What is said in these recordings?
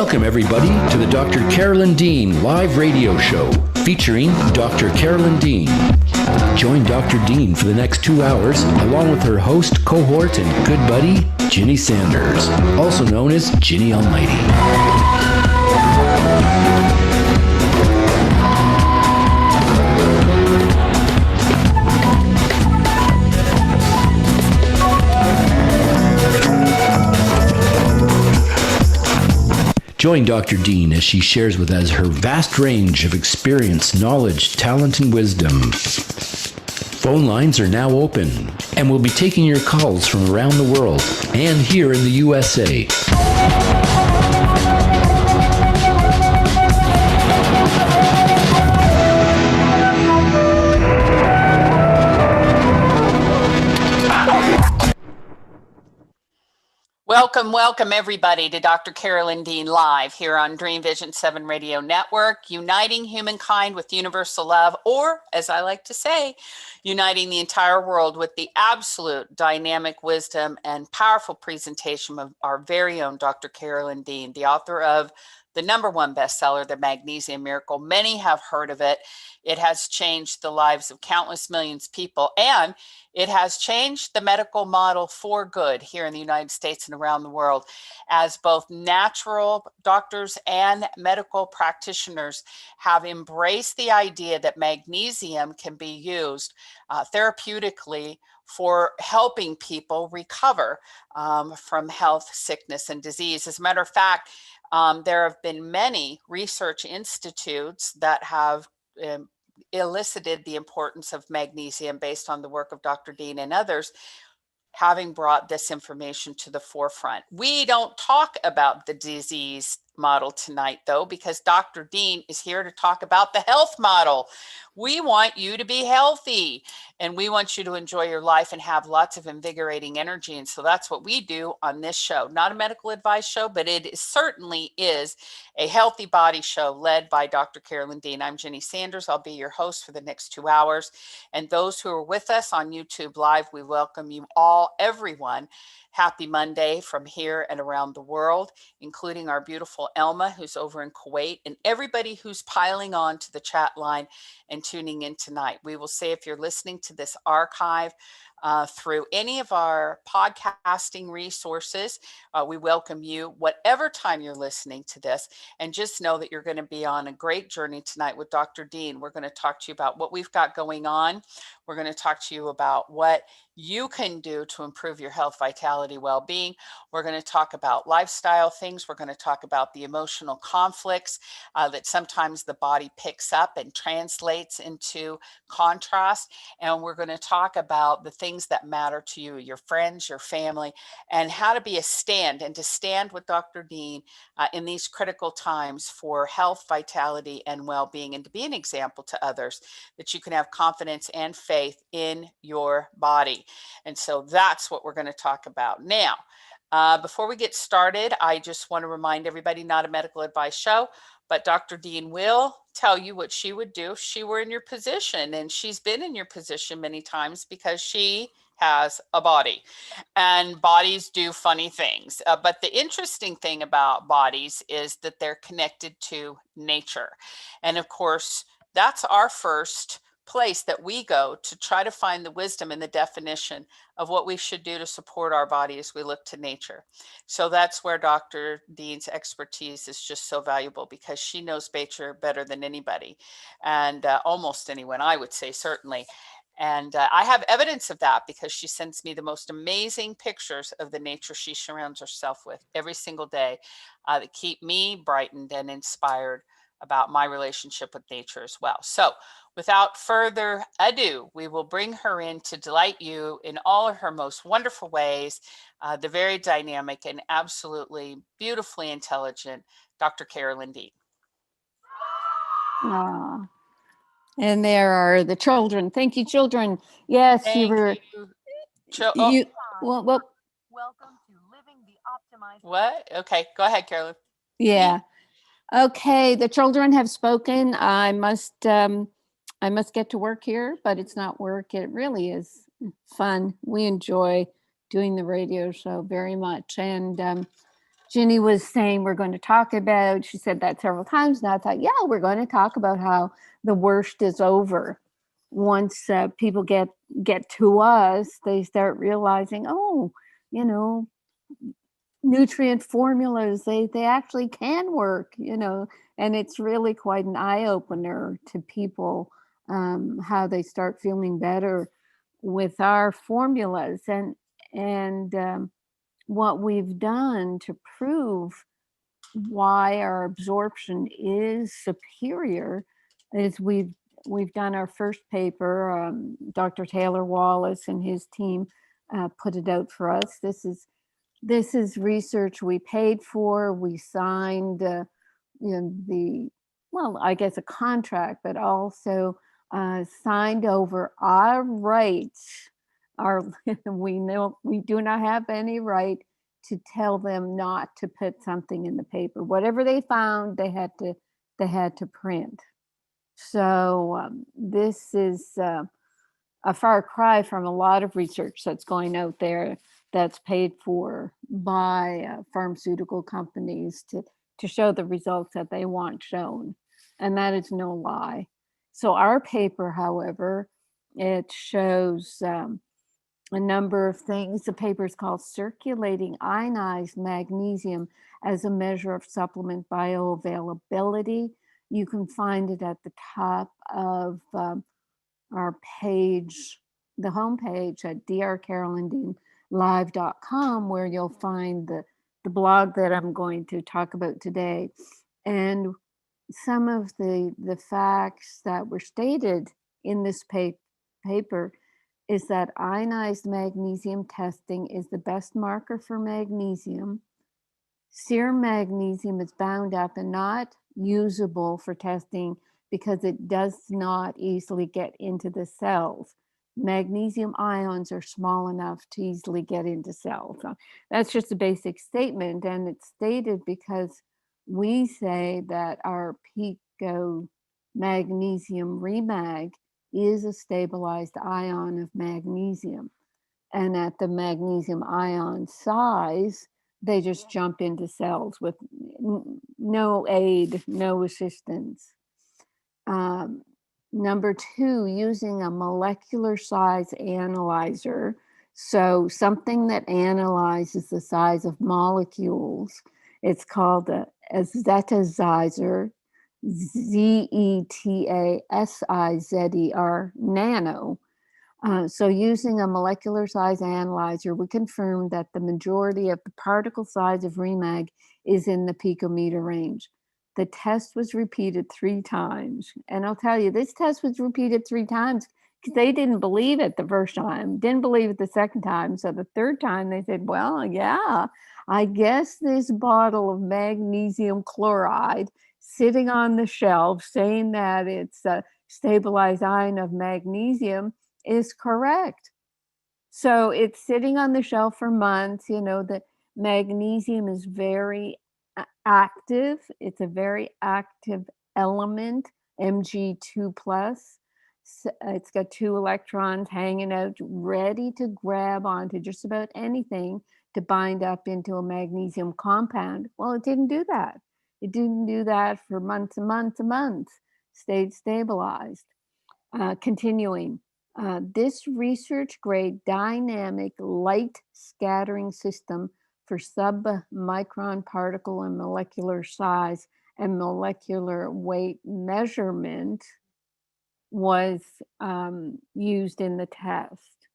Welcome, everybody, to the Dr. Carolyn Dean live radio show featuring Dr. Carolyn Dean. Join Dr. Dean for the next 2 hours, along with her host, cohort, and good buddy, Ginny Sanders, also known as Ginny Almighty. Join Dr. Dean as she shares with us her vast range of experience, knowledge, talent, and wisdom. Phone lines are now open, and we'll be taking your calls from around the world and here in the USA. Welcome everybody to Dr. Carolyn Dean Live here on Dream Vision 7 Radio Network, uniting humankind with universal love, or as I like to say, uniting the entire world with the absolute dynamic wisdom and powerful presentation of our very own Dr. Carolyn Dean, the author of the #1 bestseller, The Magnesium Miracle. Many have heard of it. It has changed the lives of countless millions of people, and it has changed the medical model for good here in the United States and around the world, as both natural doctors and medical practitioners have embraced the idea that magnesium can be used therapeutically for helping people recover from health, sickness, and disease. As a matter of fact, there have been many research institutes that have elicited the importance of magnesium based on the work of Dr. Dean and others, having brought this information to the forefront. We don't talk about the disease model tonight, though, because Dr. Dean is here to talk about the health model. We want you to be healthy, and we want you to enjoy your life and have lots of invigorating energy. And so that's what we do on this show. Not a medical advice show, but it certainly is a healthy body show led by Dr. Carolyn Dean. I'm Ginny Sanders. I'll be your host for the next 2 hours. And those who are with us on YouTube Live, we welcome you all, everyone. Happy Monday from here and around the world, including our beautiful Elma, who's over in Kuwait, and everybody who's piling on to the chat line and tuning in tonight. We will say if you're listening to this archive through any of our podcasting resources, we welcome you whatever time you're listening to this. And just know that you're going to be on a great journey tonight with Dr. Dean. We're going to talk to you about what we've got going on. We're going to talk to you about what you can do to improve your health, vitality, well-being. We're going to talk about lifestyle things. We're going to talk about the emotional conflicts that sometimes the body picks up and translates into contrast. And we're going to talk about the things that matter to you, your friends, your family, and how to be a stand and to stand with Dr. Dean in these critical times for health, vitality, and well-being, and to be an example to others that you can have confidence and faith in your body. And so that's what we're going to talk about. Now, before we get started, I just want to remind everybody, not a medical advice show, but Dr. Dean will tell you what she would do if she were in your position. And she's been in your position many times because she has a body, and bodies do funny things. But the interesting thing about bodies is that they're connected to nature. And of course, that's our first place that we go to try to find the wisdom and the definition of what we should do to support our body as we look to nature. So that's where Dr. Dean's expertise is just so valuable, because she knows nature better than anybody, and almost anyone, I would say, certainly. And I have evidence of that because she sends me the most amazing pictures of the nature she surrounds herself with every single day that keep me brightened and inspired about my relationship with nature as well. So without further ado, we will bring her in to delight you in all of her most wonderful ways, the very dynamic and absolutely beautifully intelligent Dr. Carolyn Dean. And there are the children. Thank you, children. Yes, Thank you. Welcome to Living the Optimized. What? Okay, go ahead, Carolyn. Yeah. Okay, the children have spoken. I must get to work here, but it's not work. It really is fun. We enjoy doing the radio show very much. And Ginny was saying we're going to talk about, she said that several times, and I thought, yeah, we're going to talk about how the worst is over. Once people get to us, they start realizing, oh, you know, nutrient formulas, they actually can work, you know, and it's really quite an eye-opener to people, how they start feeling better with our formulas. And what we've done to prove why our absorption is superior is we've done our first paper. Dr. Taylor Wallace and his team put it out for us. This is research we paid for. We signed I guess a contract, but also signed over our rights. We know we do not have any right to tell them not to put something in the paper. Whatever they found, they had to print. So this is a far cry from a lot of research that's going out there that's paid for by pharmaceutical companies to show the results that they want shown. And that is no lie. So our paper, however, it shows a number of things. The paper is called Circulating Ionized Magnesium as a Measure of Supplement Bioavailability. You can find it at the top of our page, the homepage at drcarolyndeanlive.com, where you'll find the blog that I'm going to talk about today. And some of the facts that were stated in this paper is that ionized magnesium testing is the best marker for magnesium. Serum magnesium is bound up and not usable for testing because it does not easily get into the cells. Magnesium ions are small enough to easily get into cells. So that's just a basic statement, and it's stated because we say that our pico magnesium remag is a stabilized ion of magnesium. And at the magnesium ion size, they just jump into cells with no aid, no assistance. Number two, using a molecular size analyzer. So something that analyzes the size of molecules. It's called a zetazizer, ZETASIZER nano. So using a molecular size analyzer, we confirmed that the majority of the particle size of remag is in the picometer range. The test was repeated 3 times. And I'll tell you, this test was repeated 3 times because they didn't believe it the first time, didn't believe it the second time. So the third time they said, well, yeah, I guess this bottle of magnesium chloride sitting on the shelf saying that it's a stabilized ion of magnesium is correct. So it's sitting on the shelf for months. You know, the magnesium is very active. It's a very active element, Mg2 plus. So it's got 2 electrons hanging out, ready to grab onto just about anything to bind up into a magnesium compound. Well, it didn't do that. It didn't do that for months and months and months. Stayed stabilized. Continuing. This research grade dynamic light scattering system for submicron particle and molecular size and molecular weight measurement was used in the test.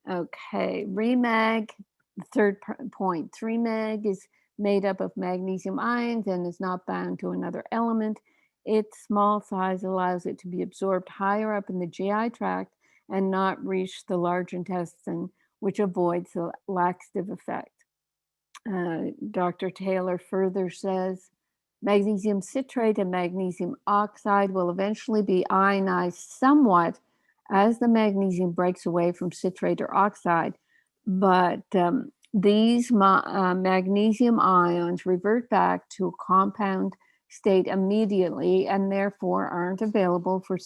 Okay, remag, the third point, 3mag is made up of magnesium ions and is not bound to another element. Its small size allows it to be absorbed higher up in the GI tract and not reach the large intestine, which avoids the laxative effect. Dr. Taylor further says, magnesium citrate and magnesium oxide will eventually be ionized somewhat as the magnesium breaks away from citrate or oxide, but these magnesium ions revert back to a compound state immediately and therefore aren't available for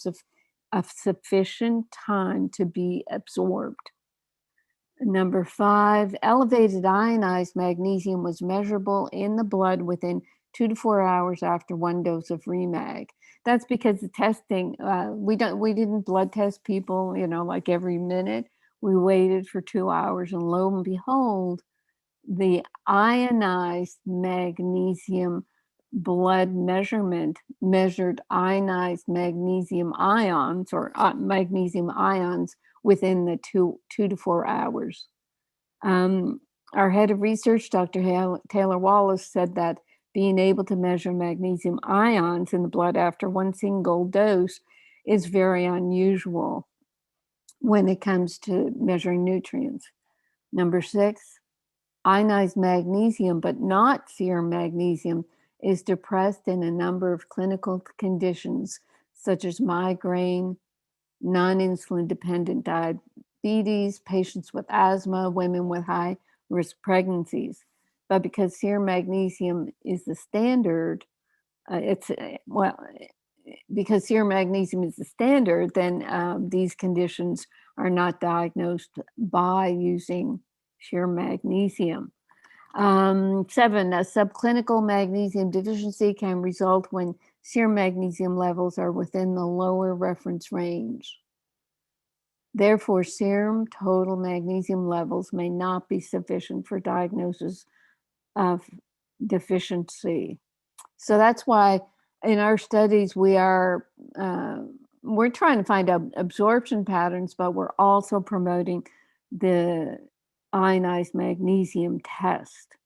a sufficient time to be absorbed. Number 5, elevated ionized magnesium was measurable in the blood within 2 to 4 hours after one dose of Remag. That's because the testing, we didn't blood test people, like every minute. We waited for 2 hours, and lo and behold, the ionized magnesium blood measurement measured ionized magnesium ions, or magnesium ions, within the 2 to 4 hours. Our head of research, Dr. Taylor Wallace, said that being able to measure magnesium ions in the blood after one single dose is very unusual when it comes to measuring nutrients. Number 6, ionized magnesium, but not serum magnesium, is depressed in a number of clinical conditions such as migraine, non-insulin dependent diabetes, patients with asthma, women with high risk pregnancies. But because serum magnesium is the standard, because serum magnesium is the standard, then these conditions are not diagnosed by using serum magnesium. 7, a subclinical magnesium deficiency can result when serum magnesium levels are within the lower reference range. Therefore, serum total magnesium levels may not be sufficient for diagnosis of deficiency. So that's why in our studies we're trying to find out absorption patterns, but we're also promoting the ionized magnesium test.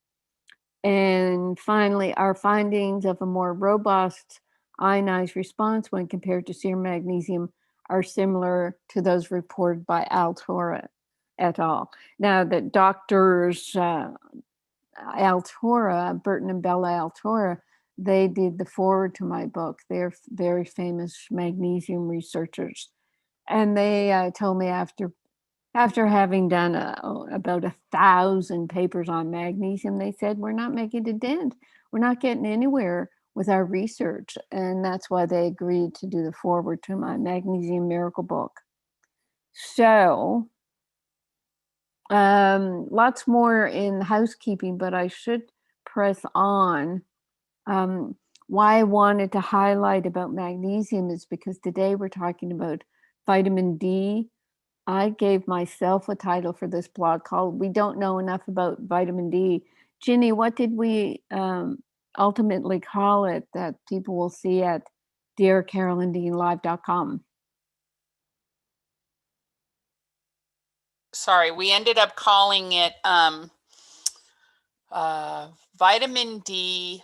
And finally, our findings of a more robust ionized response when compared to serum magnesium are similar to those reported by Altora et al. Now, the doctors Altora, Burton and Bella Altora, they did the foreword to my book. They're very famous magnesium researchers. And they told me after having done about 1,000 papers on magnesium, they said, we're not making a dent. We're not getting anywhere with our research. And that's why they agreed to do the foreword to my Magnesium Miracle book. So lots more in housekeeping, but I should press on. Why I wanted to highlight about magnesium is because today we're talking about vitamin D. I gave myself a title for this blog called "We Don't Know Enough About Vitamin D." Ginny, what did we ultimately call it that people will see at dearcarolyndeanlive.com? Sorry, we ended up calling it vitamin D,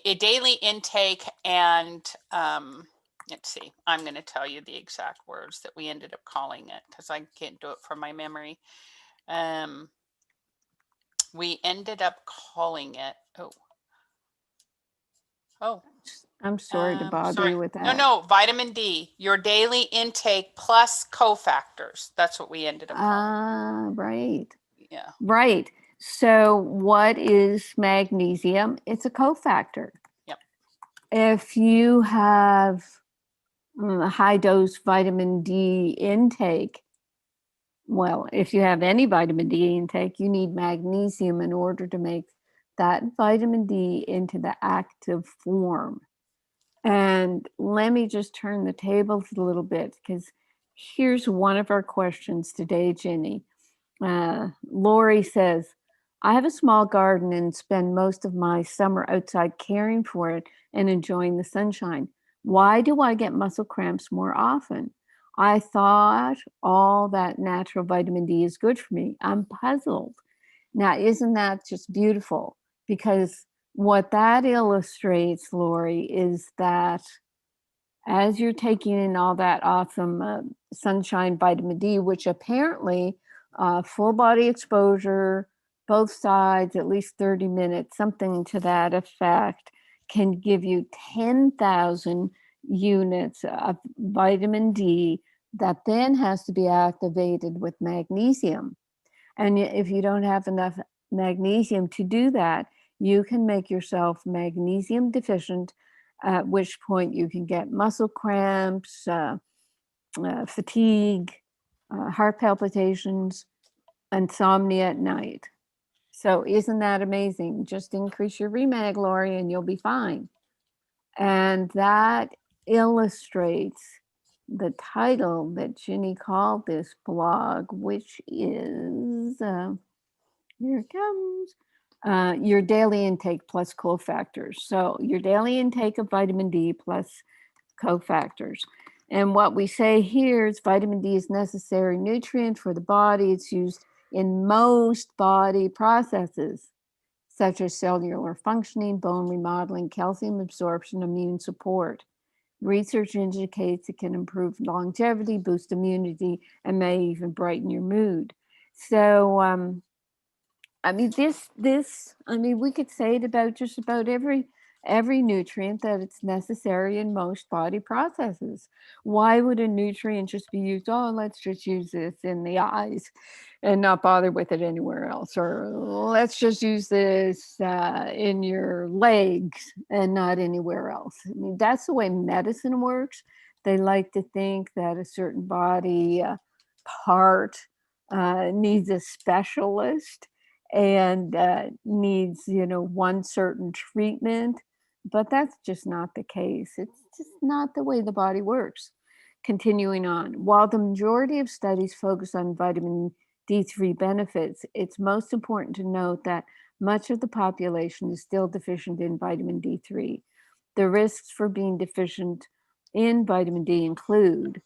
a daily intake, and let's see, I'm going to tell you the exact words that we ended up calling it because I can't do it from my memory. We ended up calling it, I'm sorry to bother you with that. No, vitamin D, your daily intake plus cofactors. That's what we ended up calling. Right. Yeah. Right. So what is magnesium? It's a cofactor. Yep. If you have a high dose vitamin D intake, well, if you have any vitamin D intake, you need magnesium in order to make that vitamin D into the active form. And let me just turn the tables a little bit, because here's one of our questions today, Ginny. Lori says, I have a small garden and spend most of my summer outside caring for it and enjoying the sunshine. Why do I get muscle cramps more often? I thought all that natural vitamin D is good for me. I'm puzzled. Now, isn't that just beautiful? Because what that illustrates, Lori, is that as you're taking in all that awesome sunshine vitamin D, which apparently full body exposure, both sides, at least 30 minutes, something to that effect, can give you 10,000 units of vitamin D that then has to be activated with magnesium. And if you don't have enough magnesium to do that, you can make yourself magnesium deficient, at which point you can get muscle cramps, fatigue, heart palpitations, insomnia at night. So isn't that amazing? Just increase your remag, Lori, and you'll be fine. And that illustrates the title that Ginny called this blog, which is, here it comes, your daily intake plus cofactors. So your daily intake of vitamin D plus cofactors. And what we say here is vitamin D is necessary nutrient for the body. It's used in most body processes, such as cellular functioning, bone remodeling, calcium absorption, immune support. Research indicates it can improve longevity, boost immunity, and may even brighten your mood. So, I mean, we could say it about just about every nutrient that it's necessary in most body processes. Why would a nutrient just be used? Oh, let's just use this in the eyes and not bother with it anywhere else. Or let's just use this in your legs and not anywhere else. I mean, that's the way medicine works. They like to think that a certain body part needs a specialist and needs, one certain treatment, but that's just not the case. It's just not the way the body works. Continuing on, while the majority of studies focus on vitamin D3 benefits, it's most important to note that much of the population is still deficient in vitamin D3. The risks for being deficient in vitamin D include,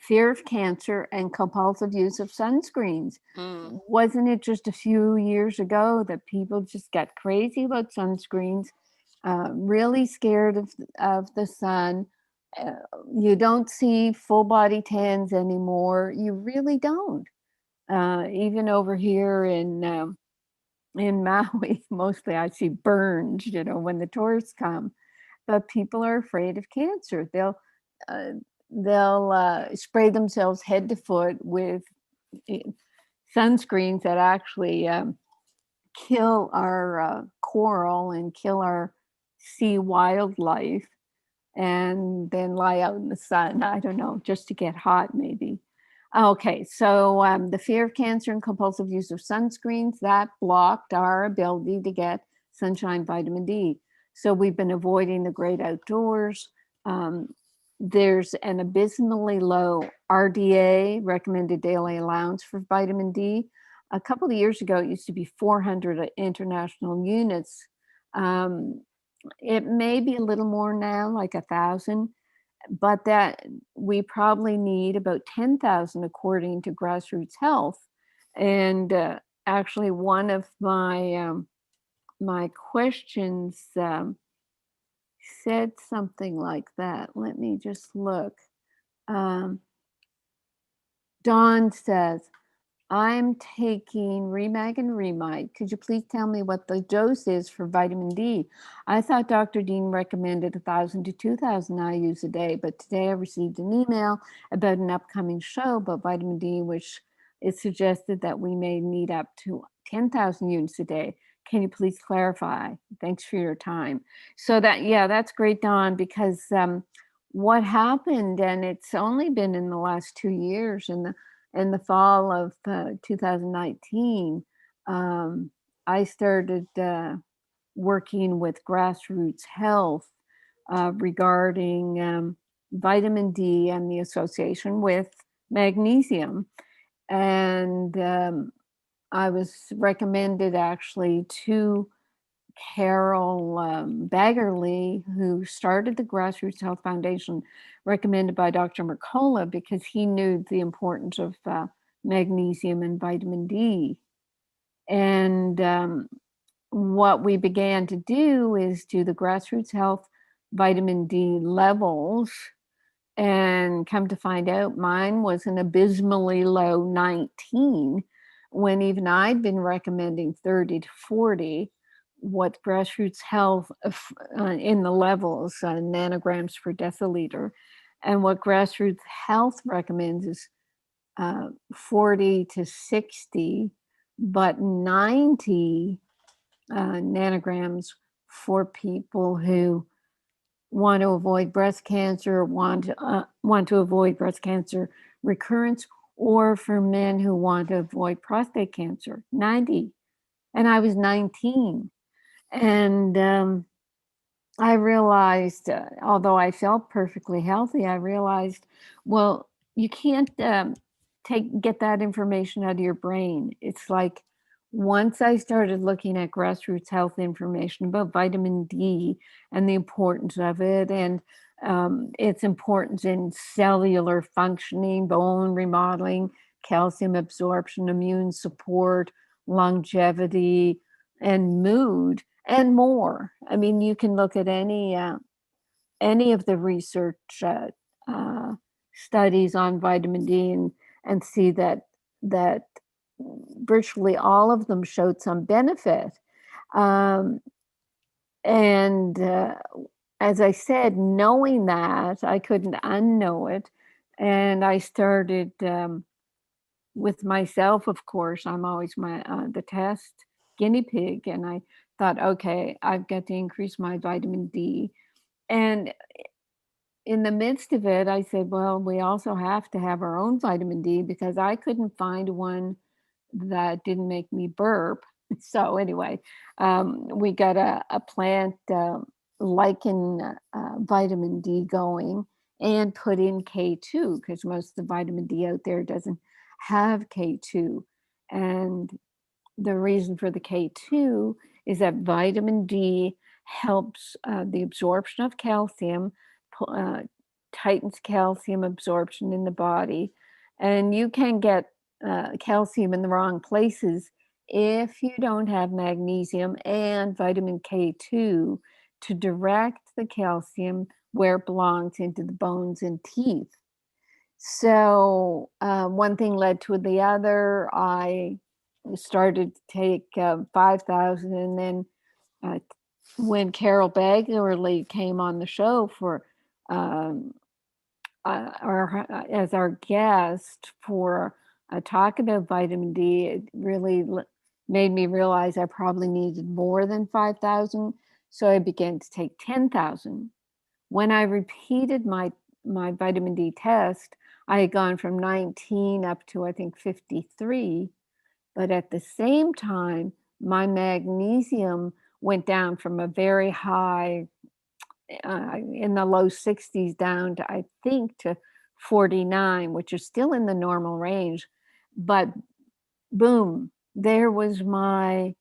fear of cancer and compulsive use of sunscreens. Wasn't it just a few years ago that people just got crazy about sunscreens, really scared of the sun? You don't see full body tans anymore. You really don't. Even over here in Maui, mostly I see burns, when the tourists come. But people are afraid of cancer. They'll spray themselves head to foot with sunscreens that actually kill our coral and kill our sea wildlife, and then lie out in the sun. I don't know, just to get hot, maybe. Okay, so the fear of cancer and compulsive use of sunscreens, that blocked our ability to get sunshine vitamin D. So we've been avoiding the great outdoors. There's an abysmally low RDA, recommended daily allowance for vitamin D. A couple of years ago, it used to be 400 international units. It may be a little more now, like 1,000, but that we probably need about 10,000 according to Grassroots Health. And actually, one of my questions said something like that. Let me just look. Dawn says, I'm taking Remag and Remite. Could you please tell me what the dose is for vitamin D? I thought Dr. Dean recommended 1,000 to 2,000 IUs a day, but today I received an email about an upcoming show about vitamin D, which it suggested that we may need up to 10,000 units a day. Can you please clarify? Thanks for your time. So that's great, Dawn, because what happened, and it's only been in the last 2 years, in the fall of 2019, I started working with Grassroots Health regarding vitamin D and the association with magnesium. And I was recommended actually to Carol Baggerly, who started the Grassroots Health Foundation, recommended by Dr. Mercola because he knew the importance of magnesium and vitamin D. And what we began to do is do the Grassroots Health vitamin D levels, and come to find out mine was an abysmally low 19, when even I'd been recommending 30 to 40. What Grassroots Health in the levels, nanograms per deciliter, and what Grassroots Health recommends is 40 to 60, but 90 nanograms for people who want to avoid breast cancer, want to avoid breast cancer recurrence, or for men who want to avoid prostate cancer, 90. And I was 19. And I realized, although I felt perfectly healthy, I realized, well, you can't get that information out of your brain. It's like once I started looking at grassroots health information about vitamin D and the importance of it, and its importance in cellular functioning, bone remodeling, calcium absorption, immune support, longevity, and mood, and more. I mean, you can look at any of the research uh, studies on vitamin D and see that virtually all of them showed some benefit. Um, and as I said, knowing that, I couldn't unknow it, and I started with myself. Of course, I'm always the test guinea pig, and I thought, okay, I've got to increase my vitamin D. And in the midst of it, I said, well, we also have to have our own vitamin D because I couldn't find one that didn't make me burp. So anyway, we got a plant lichen vitamin D going, and put in K2 because most of the vitamin D out there doesn't have K2. And the reason for the K2 is that vitamin D helps the absorption of calcium, tightens calcium absorption in the body. And you can get calcium in the wrong places if you don't have magnesium and vitamin K2 to direct the calcium where it belongs, into the bones and teeth. So one thing led to the other. I started to take 5,000, and then when Carol Baggerly came on the show for as our guest for a talk about vitamin D, it really made me realize I probably needed more than 5,000. So I began to take 10,000. When I repeated my vitamin D test, I had gone from 19 up to, I think, 53. But at the same time, my magnesium went down from a very high in the low 60s down to, I think, to 49, which is still in the normal range. But boom, there was my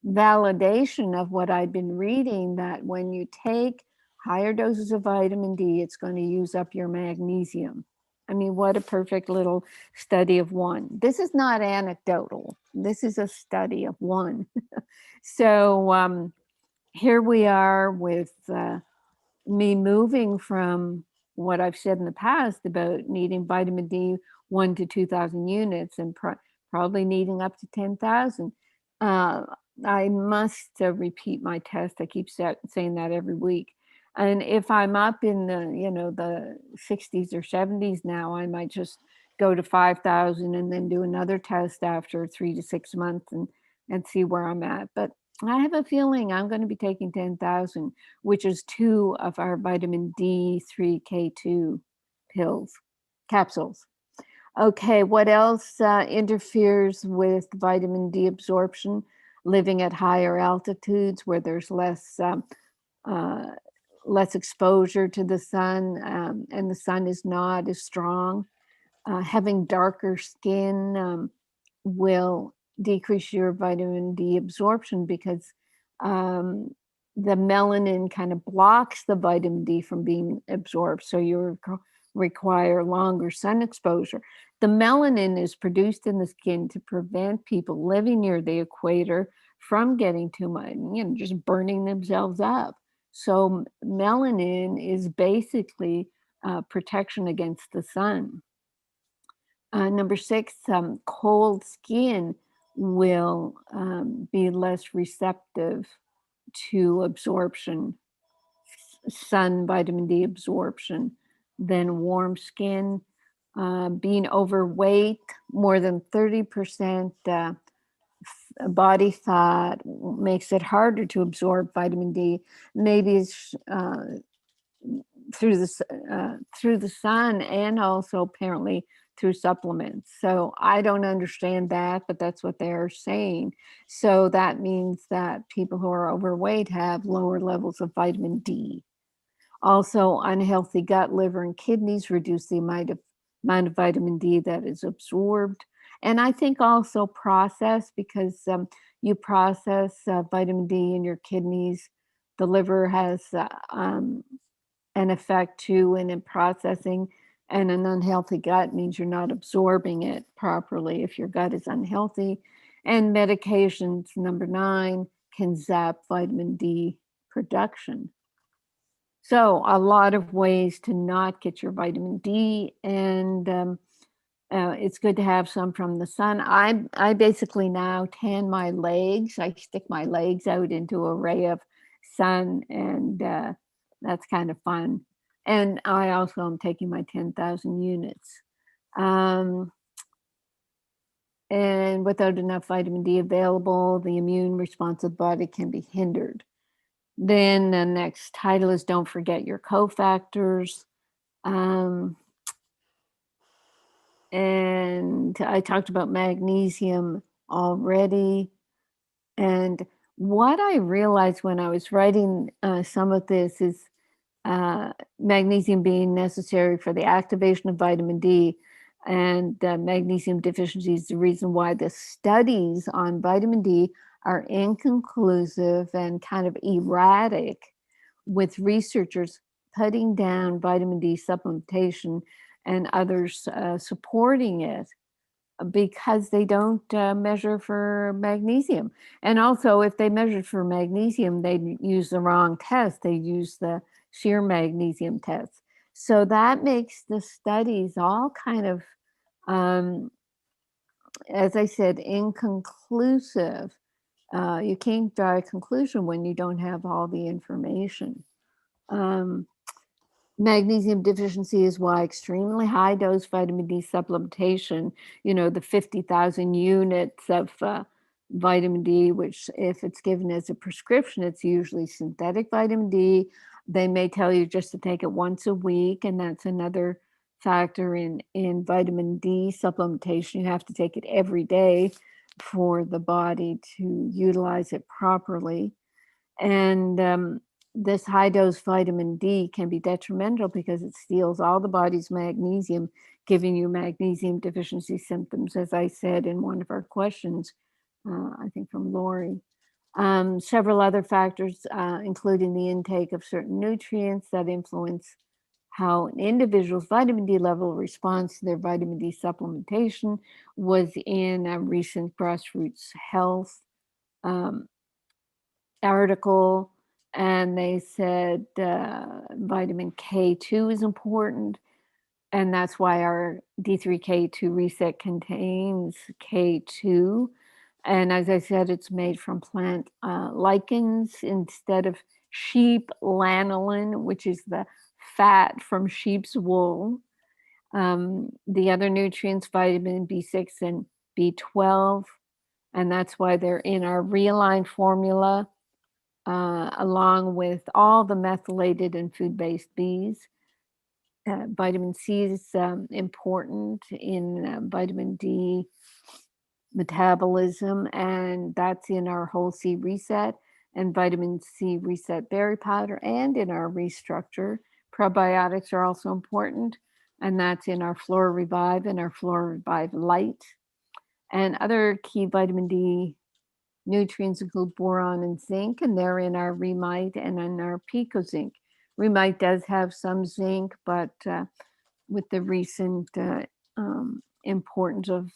validation of what I'd been reading, that when you take higher doses of vitamin D, it's going to use up your magnesium. I mean, what a perfect little study of one. This is not anecdotal. This is a study of one. So here we are with me moving from what I've said in the past about needing vitamin D 1 to 2,000 units, and probably needing up to 10,000. I must repeat my test. I keep saying that every week. And if I'm up in the 60s or 70s now, I might just go to 5,000 and then do another test after 3 to 6 months and see where I'm at. But I have a feeling I'm going to be taking 10,000, which is 2 of our vitamin D3K2 capsules. Okay, what else interferes with vitamin D absorption? Living at higher altitudes where there's less exposure to the sun, and the sun is not as strong. Having darker skin will decrease your vitamin D absorption because the melanin kind of blocks the vitamin D from being absorbed. So you require longer sun exposure. The melanin is produced in the skin to prevent people living near the equator from getting too much, just burning themselves up. So melanin is basically protection against the sun. Number 6, cold skin will be less receptive to absorption, sun vitamin D absorption, than warm skin. Being overweight, more than 30% body fat makes it harder to absorb vitamin D. Maybe it's through the sun, and also apparently through supplements. So I don't understand that, but that's what they're saying. So that means that people who are overweight have lower levels of vitamin D. Also, unhealthy gut, liver, and kidneys reduce the amount of vitamin D that is absorbed. And I think also processed, because you process vitamin D in your kidneys. The liver has an effect too in processing, and an unhealthy gut means you're not absorbing it properly if your gut is unhealthy. And medications, number 9, can zap vitamin D production. So a lot of ways to not get your vitamin D, and it's good to have some from the sun. I basically now tan my legs. I stick my legs out into a ray of sun, and that's kind of fun. And I also am taking my 10,000 units. And without enough vitamin D available, the immune response of the body can be hindered. Then the next title is Don't Forget Your Cofactors. And I talked about magnesium already. And what I realized when I was writing some of this is magnesium being necessary for the activation of vitamin D, and magnesium deficiency is the reason why the studies on vitamin D are inconclusive and kind of erratic, with researchers putting down vitamin D supplementation and others supporting it, because they don't measure for magnesium. And also, if they measured for magnesium, they'd use the wrong test. They use the sheer magnesium test. So that makes the studies all kind of, as I said, inconclusive. You can't draw a conclusion when you don't have all the information. Magnesium deficiency is why extremely high dose vitamin D supplementation, the 50,000 units of vitamin D, which if it's given as a prescription, it's usually synthetic vitamin D. They may tell you just to take it once a week, and that's another factor in vitamin D supplementation. You have to take it every day for the body to utilize it properly. And this high dose vitamin D can be detrimental because it steals all the body's magnesium, giving you magnesium deficiency symptoms, as I said in one of our questions, I think from Lori. Several other factors, including the intake of certain nutrients that influence how an individual's vitamin D level responds to their vitamin D supplementation, was in a recent Grassroots Health article. And they said vitamin K2 is important, and that's why our D3K2 reset contains K2. And as I said, it's made from plant lichens instead of sheep lanolin, which is the fat from sheep's wool. The other nutrients, vitamin B6 and B12, and that's why they're in our realigned formula, along with all the methylated and food-based Bs. Vitamin C is important in vitamin D metabolism, and that's in our whole C reset, and vitamin C reset berry powder, and in our restructure. Probiotics are also important, and that's in our Flora Revive and our Flora Revive Light. And other key vitamin D nutrients include boron and zinc, and they're in our Remite and in our Pico Zinc. Remite does have some zinc, but with the recent importance of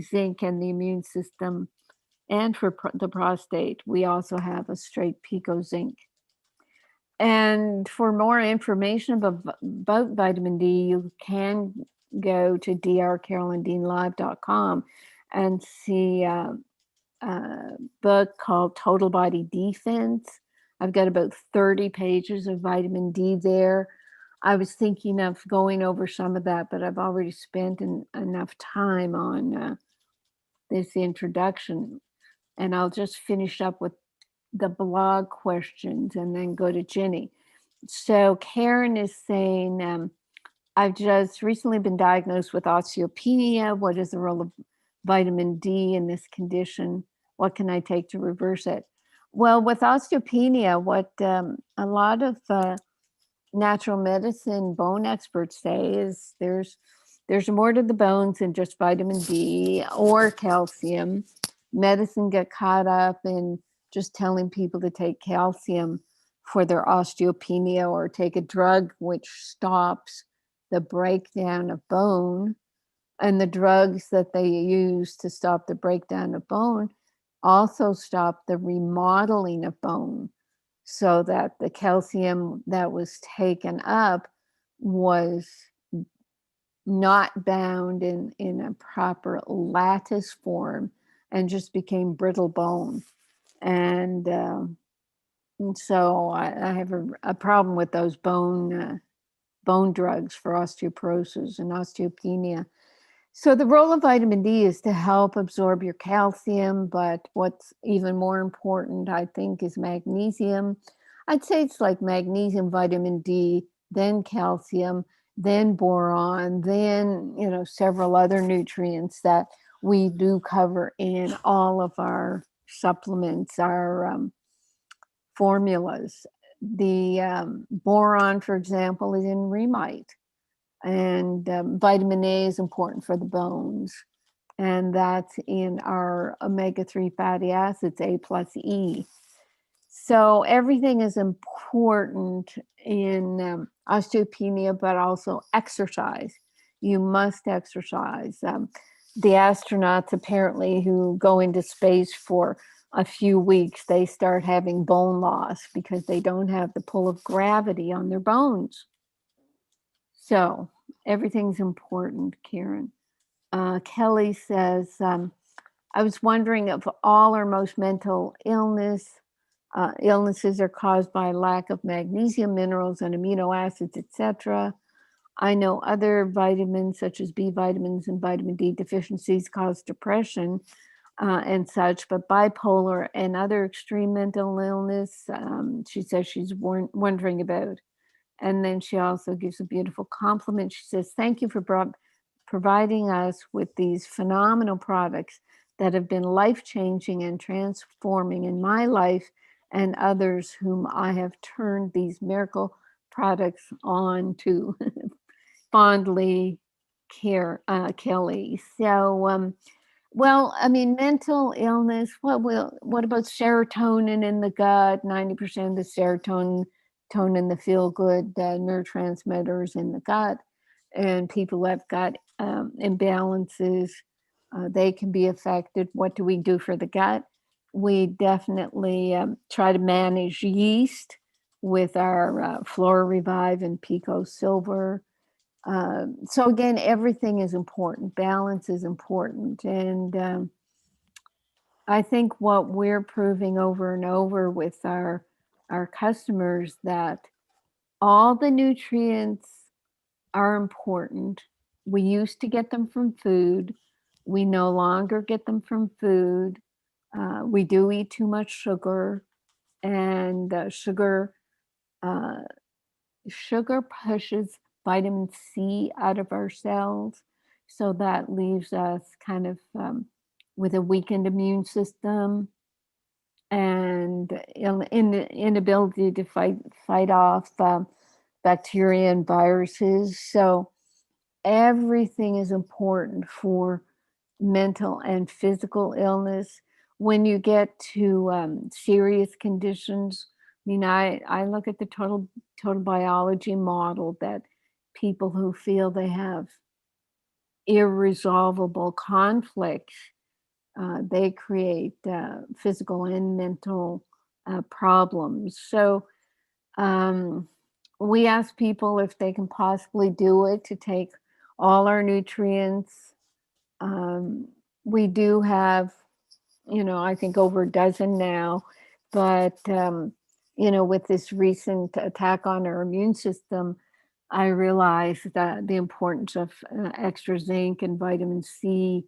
zinc and the immune system and for the prostate, we also have a straight Pico Zinc. And for more information about vitamin D, you can go to drcarolyndeanlive.com and see a book called Total Body Defense. I've got about 30 pages of vitamin D there. I was thinking of going over some of that, but I've already spent enough time on this introduction. And I'll just finish up with the blog questions and then go to Jenny. So Karen is saying, I've just recently been diagnosed with osteopenia. What is the role of vitamin D in this condition? What can I take to reverse it? Well, with osteopenia, what a lot of natural medicine bone experts say is there's more to the bones than just vitamin D or calcium. Medicine get caught up in just telling people to take calcium for their osteopenia or take a drug which stops the breakdown of bone. And the drugs that they use to stop the breakdown of bone also stop the remodeling of bone, so that the calcium that was taken up was not bound in a proper lattice form and just became brittle bone. And so I have a problem with those bone drugs for osteoporosis and osteopenia. So the role of vitamin D is to help absorb your calcium, but what's even more important, I think, is magnesium. I'd say it's like magnesium, vitamin D, then calcium, then boron, then, several other nutrients that we do cover in all of our supplements, our formulas. The boron, for example, is in remite. And vitamin A is important for the bones. And that's in our omega-3 fatty acids, A plus E. So everything is important in osteopenia, but also exercise. You must exercise. The astronauts apparently who go into space for a few weeks, they start having bone loss because they don't have the pull of gravity on their bones. So everything's important, Karen. Kelly says, I was wondering if all or most mental illnesses are caused by lack of magnesium, minerals, and amino acids, etc. I know other vitamins such as B vitamins and vitamin D deficiencies cause depression and such, but bipolar and other extreme mental illness, she says she's wondering about. And then she also gives a beautiful compliment. She says, thank you for providing us with these phenomenal products that have been life-changing and transforming in my life and others whom I have turned these miracle products on to. Fondly, Kelly. So, well, I mean, mental illness, what about serotonin in the gut? 90% of the serotonin the feel-good neurotransmitters in the gut. And people who have gut imbalances, they can be affected. What do we do for the gut? We definitely try to manage yeast with our Flora Revive and Pico Silver. So again, everything is important. Balance is important. And I think what we're proving over and over with our customers, that all the nutrients are important. We used to get them from food. We no longer get them from food. We do eat too much sugar, and sugar pushes vitamin C out of our cells. So that leaves us kind of with a weakened immune system and in the inability to fight off bacteria and viruses. So everything is important for mental and physical illness. When you get to serious conditions, I mean, I look at the total biology model that people who feel they have irresolvable conflicts, they create physical and mental problems. So we ask people if they can possibly do it to take all our nutrients. We do have, I think over a dozen now, but, with this recent attack on our immune system, I realized that the importance of extra zinc and vitamin C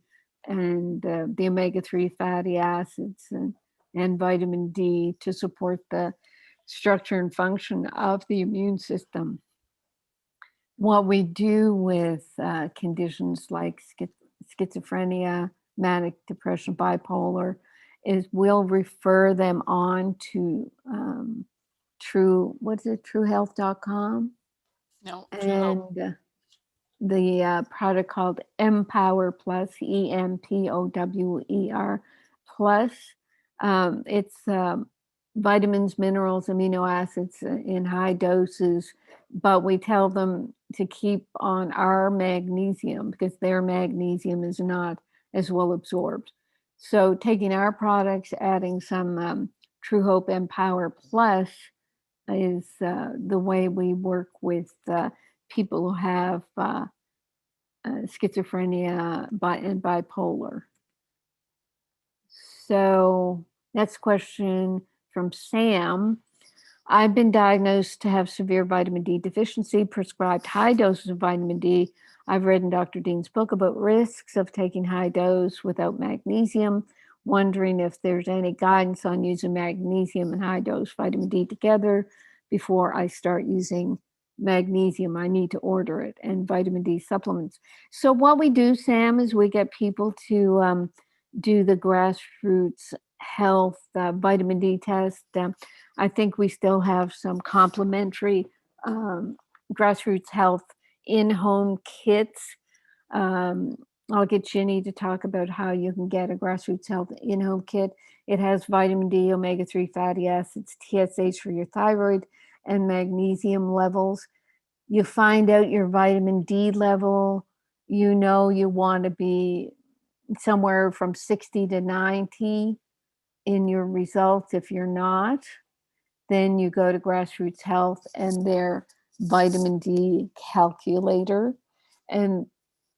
and the omega-3 fatty acids and vitamin D to support the structure and function of the immune system. What we do with conditions like schizophrenia, manic depression, bipolar, is we'll refer them on to truehealth.com, No, True Hope. and the product called Empower Plus, EMPOWER Plus. It's vitamins, minerals, amino acids in high doses, but we tell them to keep on our magnesium because their magnesium is not as well absorbed. So taking our products, adding some True Hope Empower Plus is the way we work with people who have schizophrenia and bipolar. So next question from Sam. I've been diagnosed to have severe vitamin D deficiency, prescribed high doses of vitamin D. I've read in Dr. Dean's book about risks of taking high dose without magnesium, wondering if there's any guidance on using magnesium and high dose vitamin D together before I start using magnesium. I need to order it, and vitamin D supplements. So what we do, Sam, is we get people to do the grassroots health vitamin D test. I think we still have some complimentary grassroots health in-home kits. I'll get Ginny to talk about how you can get a grassroots health in-home kit. It has vitamin D, omega-3 fatty acids, TSH for your thyroid, and magnesium levels. You find out your vitamin D level. You know you want to be somewhere from 60 to 90 in your results. If you're not, then you go to Grassroots Health and their vitamin D calculator, and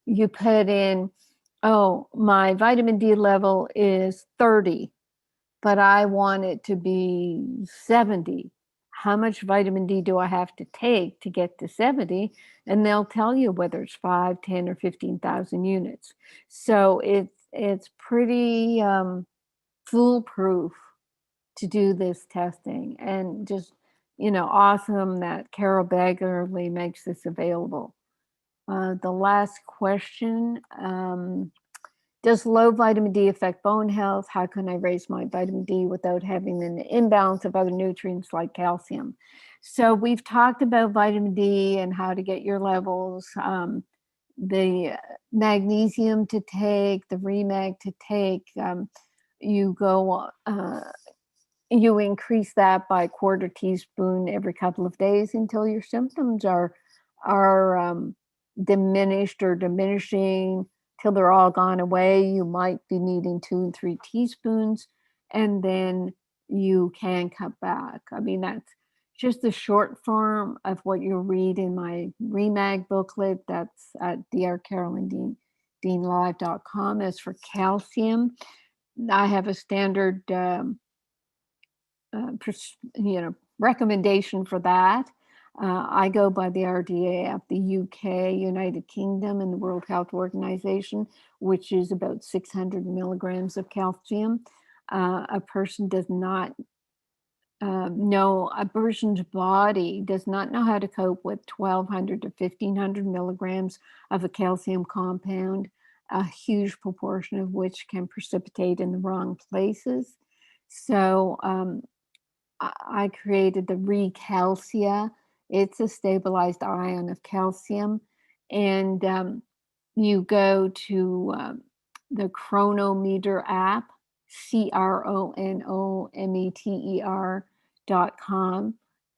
you put in, oh, my vitamin D level is 30, but I want it to be 70. How much vitamin D do I have to take to get to 70? And they'll tell you whether it's 5, 10, or 15,000 units. So it's pretty foolproof to do this testing, and just, awesome that Carol Baggerly makes this available. The last question, does low vitamin D affect bone health? How can I raise my vitamin D without having an imbalance of other nutrients like calcium? So we've talked about vitamin D and how to get your levels, the magnesium to take, the Remag to take. You increase that by a quarter teaspoon every couple of days until your symptoms are diminished or diminishing, till they're all gone away. You might be needing 2 and 3 teaspoons, and then you can cut back. I mean, that's just the short form of what you'll read in my Remag booklet. That's at drcarolyndeanlive.com. As for calcium, I have a standard recommendation for that. I go by the RDA of the UK, United Kingdom, and the World Health Organization, which is about 600 milligrams of calcium. A person does not know, a person's body does not know how to cope with 1,200 to 1,500 milligrams of a calcium compound, a huge proportion of which can precipitate in the wrong places. So I created the Recalcia. It's a stabilized ion of calcium. And you go to the Chronometer app, CRONOMETER.com.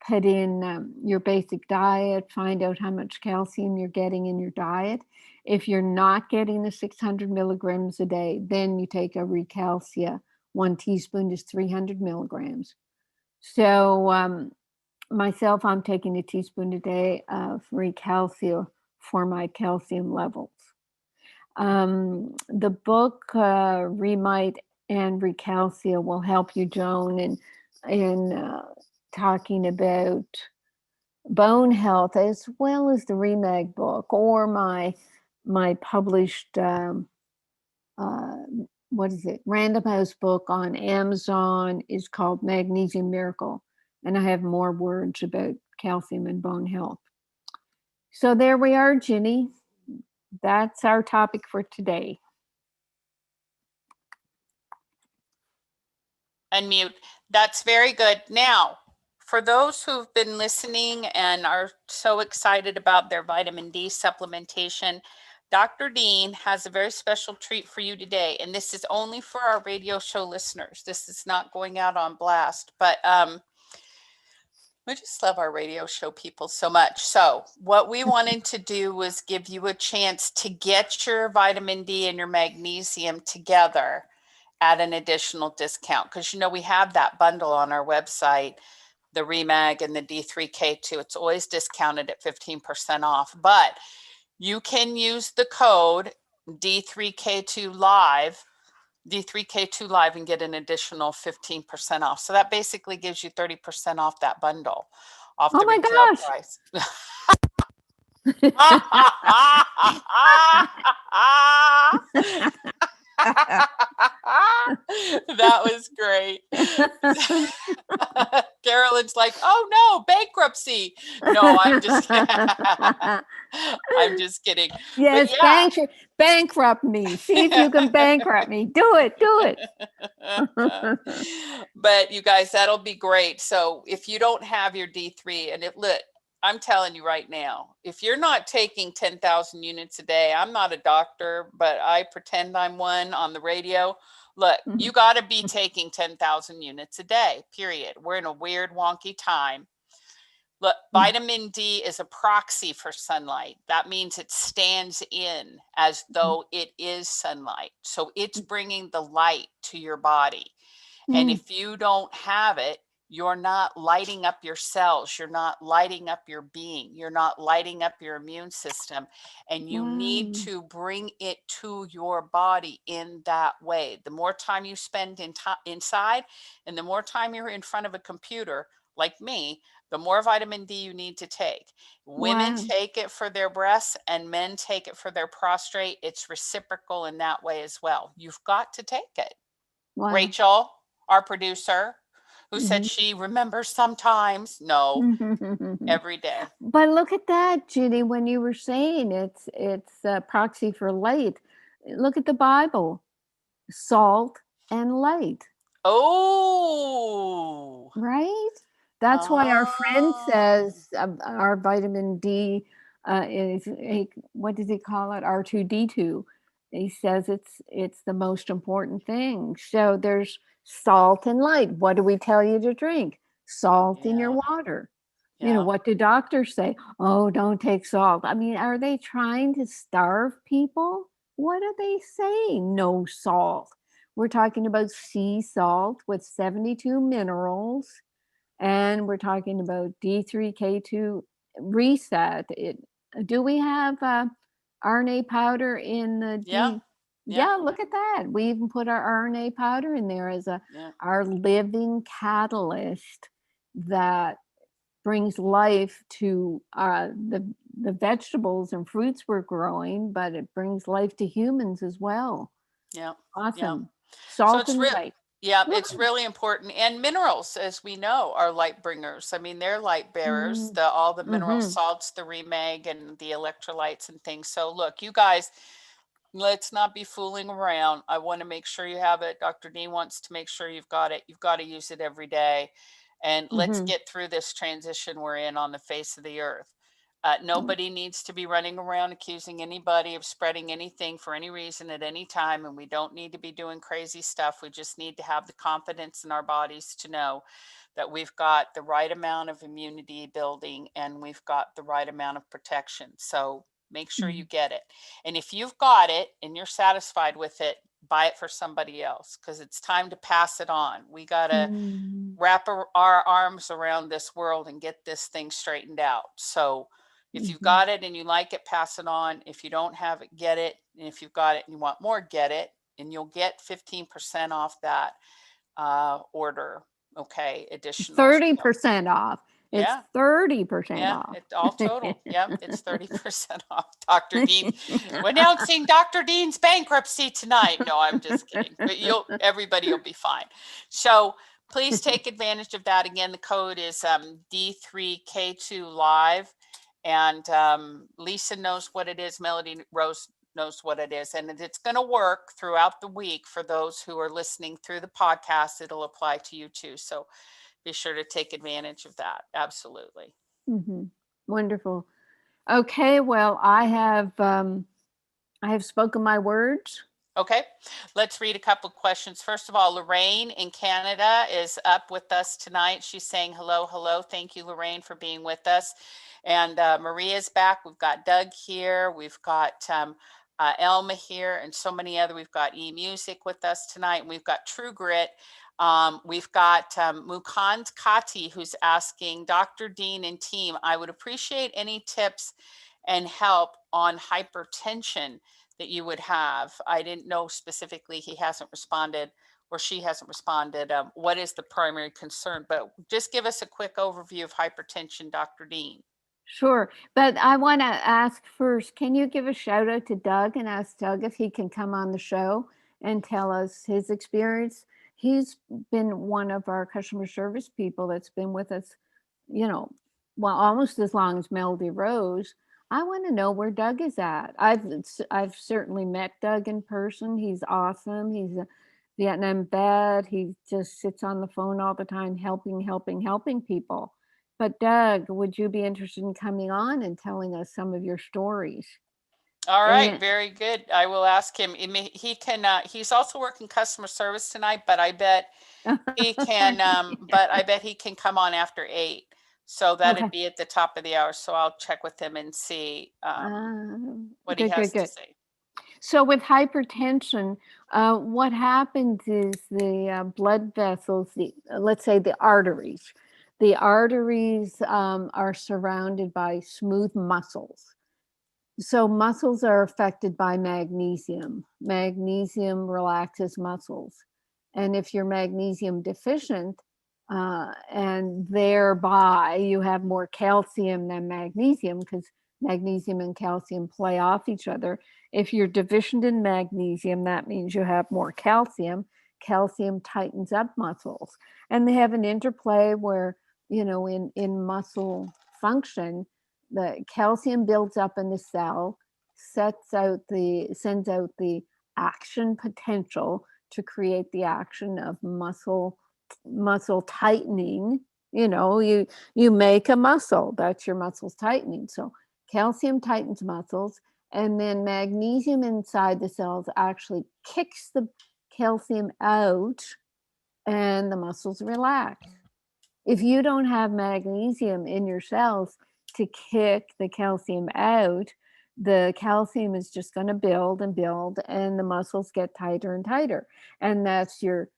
Put in your basic diet, find out how much calcium you're getting in your diet. If you're not getting the 600 milligrams a day, then you take a Recalcia. 1 teaspoon is 300 milligrams. So myself, I'm taking a teaspoon a day of Recalcia for my calcium levels. The book Remite and Recalcia will help you, Joan, in talking about bone health, as well as the Remag book, or my published Random House book on Amazon is called Magnesium Miracle. And I have more words about calcium and bone health. So there we are, Ginny. That's our topic for today. Unmute. That's very good. Now, for those who've been listening and are so excited about their vitamin D supplementation, Dr. Dean has a very special treat for you today. And this is only for our radio show listeners. This is not going out on blast, but we just love our radio show people so much. So what we wanted to do was give you a chance to get your vitamin D and your magnesium together at an additional discount, because we have that bundle on our website, the Remag and the D3K2. It's always discounted at 15% off, but you can use the code D3K2 live and get an additional 15% off. So that basically gives you 30% off that bundle, off the retail price. That was great. Carolyn's like, oh no, bankruptcy. No, I'm just I'm just kidding. Yes, bankrupt me. See if you can bankrupt me. Do it. But you guys, that'll be great. So if you don't have your D3, and I'm telling you right now, if you're not taking 10,000 units a day, I'm not a doctor, but I pretend I'm one on the radio. Look, you got to be taking 10,000 units a day, period. We're in a weird, wonky time. Look, vitamin D is a proxy for sunlight. That means it stands in as though it is sunlight. So it's bringing the light to your body. And if you don't have it, you're not lighting up your cells. You're not lighting up your being. You're not lighting up your immune system. And you need to bring it to your body in that way. The more time you spend inside and the more time you're in front of a computer, like me, the more vitamin D you need to take. Women take it for their breasts and men take it for their prostate. It's reciprocal in that way as well. You've got to take it. Rachel, our producer, who said she remembers sometimes. No, every day. But look at that, Ginny, when you were saying it's a proxy for light. Look at the Bible, salt and light. Oh. Right? That's why our friend says our vitamin D is, what does he call it? R2D2. He says it's the most important thing. So there's salt and light. What do we tell you to drink? Salt in your water. What do doctors say? Oh, don't take salt. I mean, are they trying to starve people? What are they saying? No salt. We're talking about sea salt with 72 minerals. And we're talking about D3K2 reset. Do we have RNA powder in the Yeah, look at that. We even put our RNA powder in there as our living catalyst that brings life to the vegetables and fruits we're growing, but it brings life to humans as well. Yeah. Awesome. Salt and light. Yeah, it's really important. And minerals, as we know, are light bringers. I mean, they're light bearers, all the mineral salts, the Remag and the electrolytes and things. So look, you guys, let's not be fooling around. I want to make sure you have it. Dr. Dean wants to make sure you've got it. You've got to use it every day. And let's get through this transition we're in on the face of the earth. Nobody needs to be running around accusing anybody of spreading anything for any reason at any time. And we don't need to be doing crazy stuff. We just need to have the confidence in our bodies to know that we've got the right amount of immunity building and we've got the right amount of protection. So make sure you get it. And if you've got it and you're satisfied with it, buy it for somebody else, because it's time to pass it on. We got to wrap our arms around this world and get this thing straightened out. So if you've got it and you like it, pass it on. If you don't have it, get it. And if you've got it and you want more, get it. And you'll get 15% off that order. Okay. Additional 30% off. It's 30% off. It's all total. It's 30% off. Dr. Dean, we're announcing Dr. Dean's bankruptcy tonight. No, I'm just kidding. But everybody will be fine. So please take advantage of that. Again, the code is D3K2 Live. And Lisa knows what it is. Melody Rose knows what it is. And it's going to work throughout the week for those who are listening through the podcast. It'll apply to you too. So be sure to take advantage of that. Absolutely. Wonderful. Okay, well, I have spoken my words. Okay, let's read a couple of questions. First of all, Lorraine in Canada is up with us tonight. She's saying hello, hello. Thank you, Lorraine, for being with us. And Maria's back. We've got Doug here. We've got Elma here and so many other. We've got E-Music with us tonight. And we've got True Grit. We've got Mukand Kati, who's asking, Dr. Dean and team, I would appreciate any tips and help on hypertension that you would have. I didn't know specifically, he hasn't responded or she hasn't responded. What is the primary concern? But just give us a quick overview of hypertension, Dr. Dean. Sure, but I want to ask first, can you give a shout out to Doug and ask Doug if he can come on the show and tell us his experience? He's been one of our customer service people that's been with us, almost as long as Melody Rose. I want to know where Doug is at. I've certainly met Doug in person. He's awesome. He's a Vietnam vet. He just sits on the phone all the time, helping people. But Doug, would you be interested in coming on and telling us some of your stories? All right, very good. I will ask him. He can. He's also working customer service tonight, but I bet he can. But I bet he can come on after 8. So that'd be at the top of the hour. So I'll check with him and see what he has to say. So with hypertension, what happens is the blood vessels, let's say the arteries. The arteries are surrounded by smooth muscles. So muscles are affected by magnesium. Magnesium relaxes muscles. And if you're magnesium deficient, and thereby you have more calcium than magnesium, because magnesium and calcium play off each other. If you're deficient in magnesium, that means you have more calcium. Calcium tightens up muscles. And they have an interplay where, in muscle function, the calcium builds up in the cell, sends out the action potential to create the action of muscle tightening. You make a muscle, that's your muscles tightening. So calcium tightens muscles, and then magnesium inside the cells actually kicks the calcium out and the muscles relax. If you don't have magnesium in your cells to kick the calcium out, the calcium is just going to build and build, and the muscles get tighter and tighter. And that's your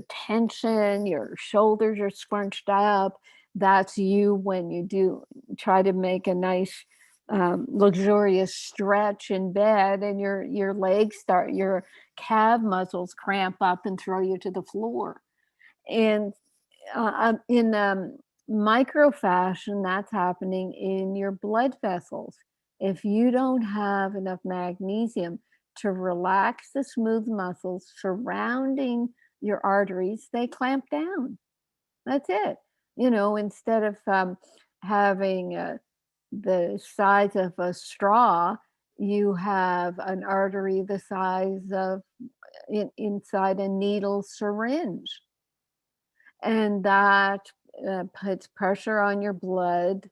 tension, your shoulders are scrunched up. That's you when you do try to make a nice luxurious stretch in bed, and your legs your calf muscles cramp up and throw you to the floor. And in micro fashion, that's happening in your blood vessels. If you don't have enough magnesium to relax the smooth muscles surrounding your arteries, they clamp down. That's it. Instead of having the size of a straw, you have an artery the size of inside a needle syringe. And that puts pressure on your blood,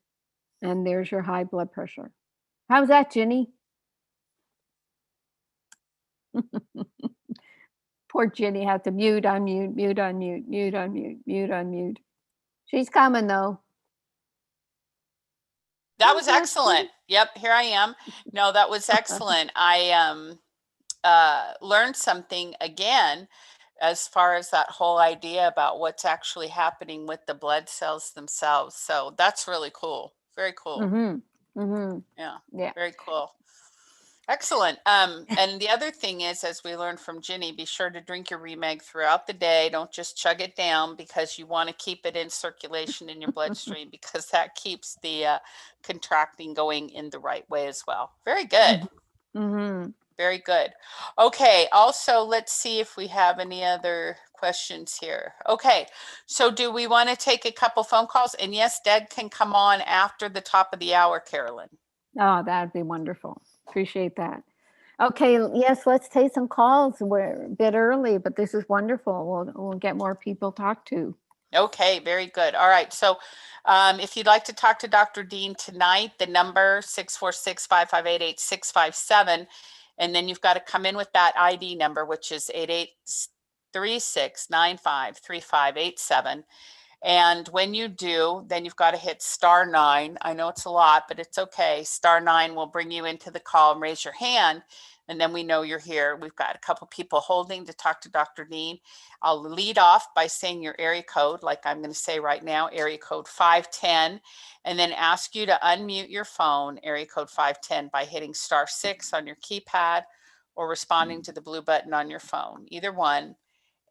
and there's your high blood pressure. How's that, Ginny? Poor Ginny had to mute, unmute, mute, unmute, mute, unmute, mute, unmute. She's coming though. That was excellent. Yep, here I am. No, that was excellent. I learned something again as far as that whole idea about what's actually happening with the blood cells themselves. So that's really cool. Very cool. Yeah, very cool. Excellent. And the other thing is, as we learned from Ginny, be sure to drink your Remag throughout the day. Don't just chug it down, because you want to keep it in circulation in your bloodstream, because that keeps the contracting going in the right way as well. Very good. Very good. Okay, also, let's see if we have any other questions here. Okay, so do we want to take a couple phone calls? And yes, Deb can come on after the top of the hour, Carolyn. Oh, that'd be wonderful. Appreciate that. Okay, yes, let's take some calls. We're a bit early, but this is wonderful. We'll get more people talked to. Okay, very good. All right, so if you'd like to talk to Dr. Dean tonight, the number 646-558-8657, and then you've got to come in with that ID number, which is 8836953587. And when you do, then you've got to hit *9. I know it's a lot, but it's okay. *9 will bring you into the call and raise your hand. And then we know you're here. We've got a couple people holding to talk to Dr. Dean. I'll lead off by saying your area code, like I'm going to say right now, area code 510, and then ask you to unmute your phone, area code 510, by hitting *6 on your keypad or responding to the blue button on your phone, either one.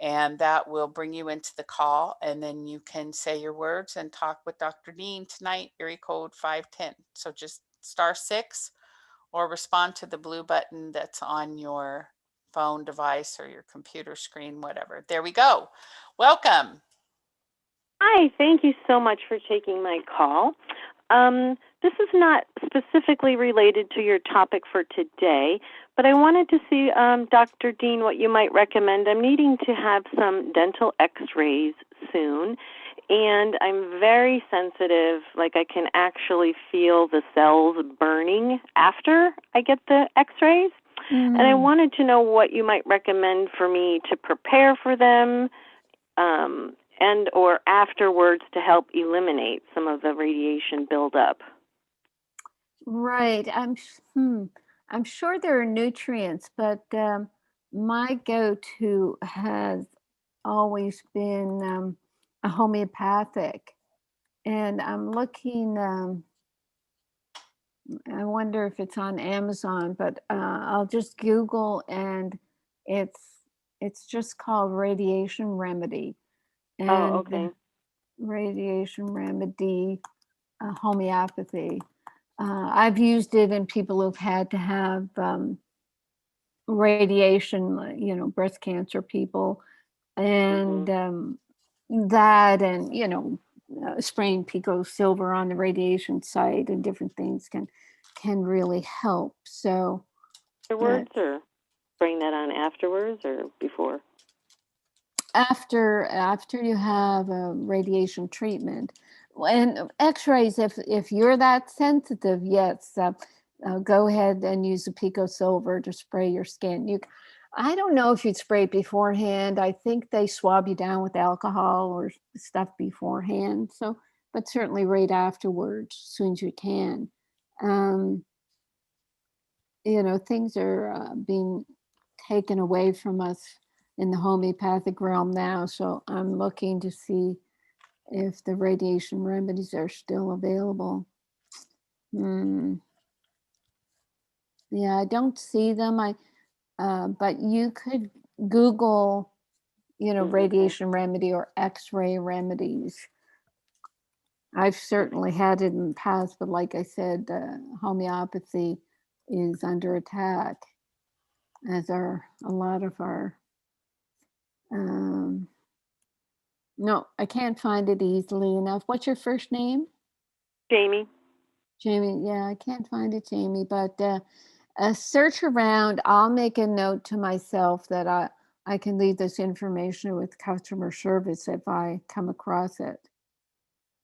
And that will bring you into the call, and then you can say your words and talk with Dr. Dean tonight, area code 510. So just *6 or respond to the blue button that's on your phone device or your computer screen, whatever. There we go. Welcome. Hi, thank you so much for taking my call. This is not specifically related to your topic for today, but I wanted to see, Dr. Dean, what you might recommend. I'm needing to have some dental x-rays soon, and I'm very sensitive, like I can actually feel the cells burning after I get the x-rays. And I wanted to know what you might recommend for me to prepare for them and or afterwards to help eliminate some of the radiation buildup. Right. I'm sure there are nutrients, but my go-to has always been a homeopathic, and I'm looking. I wonder if it's on Amazon, but I'll just Google, and it's just called Radiation Remedy, and okay. Radiation Remedy homeopathy. I've used it in people who've had to have radiation, breast cancer people, and that, and spraying pico silver on the radiation site and different things can really help. So Afterwards, or bring that on afterwards or before? after you have a radiation treatment, and x-rays, if you're that sensitive, yes, go ahead and use a pico silver to spray your skin. I don't know if you'd spray it beforehand. I think they swab you down with alcohol or stuff beforehand. So, but certainly right afterwards, as soon as you can. Things are being taken away from us in the homeopathic realm now. So I'm looking to see if the radiation remedies are still available. Yeah, I don't see them. But you could Google, radiation remedy or X-ray remedies. I've certainly had it in the past, but like I said, homeopathy is under attack, as are a lot of our. No, I can't find it easily enough. What's your first name? Jamie. Jamie, yeah, I can't find it, Jamie, but search around. I'll make a note to myself that I can leave this information with customer service if I come across it.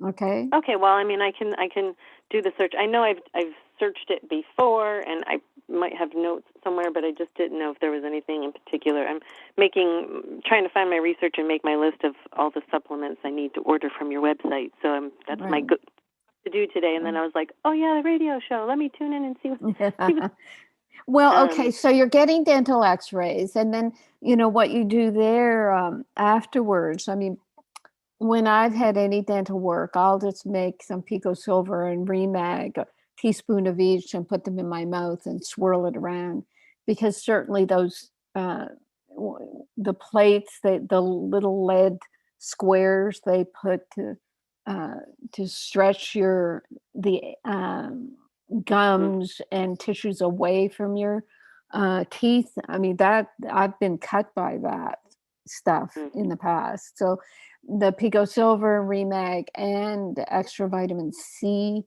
Okay. Okay. Well, I mean, I can do the search. I know I've searched it before, and I might have notes somewhere, but I just didn't know if there was anything in particular. I'm trying to find my research and make my list of all the supplements I need to order from your website. So that's right. my good to do today. And then I was like, oh yeah, the radio show. Let me tune in and see what. Well, okay, so you're getting dental x-rays, and then what you do there afterwards. I mean, when I've had any dental work, I'll just make some pico silver and remag, a teaspoon of each, and put them in my mouth and swirl it around, because certainly those the plates, the little lead squares they put to stretch the gums and tissues away from your Teeth, I mean, that I've been cut by that stuff in the past. So the Pico Silver, Remag, and extra vitamin C.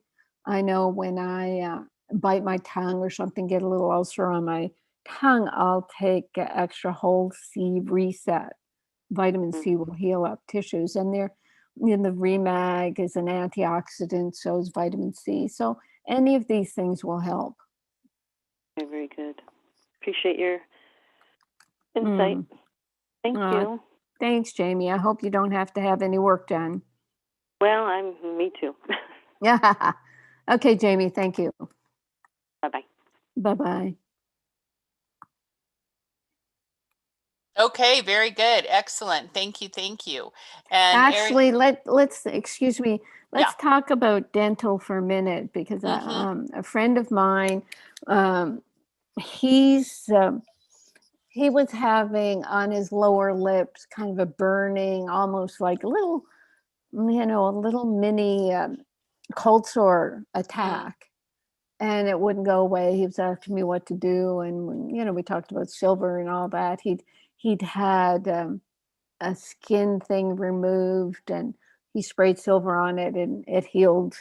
I know when I bite my tongue or something, get a little ulcer on my tongue, I'll take extra whole C reset. Vitamin C will heal up tissues, and they're in the Remag is an antioxidant, so is vitamin C. So any of these things will help. Okay, very good. Appreciate your insight. Thank you. Thanks, Jamie. I hope you don't have to have any work done. Well, me too. Yeah. Okay, Jamie. Thank you. Bye-bye. Bye-bye. Okay, very good. Excellent. Thank you. Thank you. And actually, let's excuse me. Let's Yeah. talk about dental for a minute, because a friend of mine, he was having on his lower lips kind of a burning, almost like a little mini cold sore attack, and it wouldn't go away. He was asking me what to do, and we talked about silver and all that. He'd had a skin thing removed, and he sprayed silver on it, and it healed,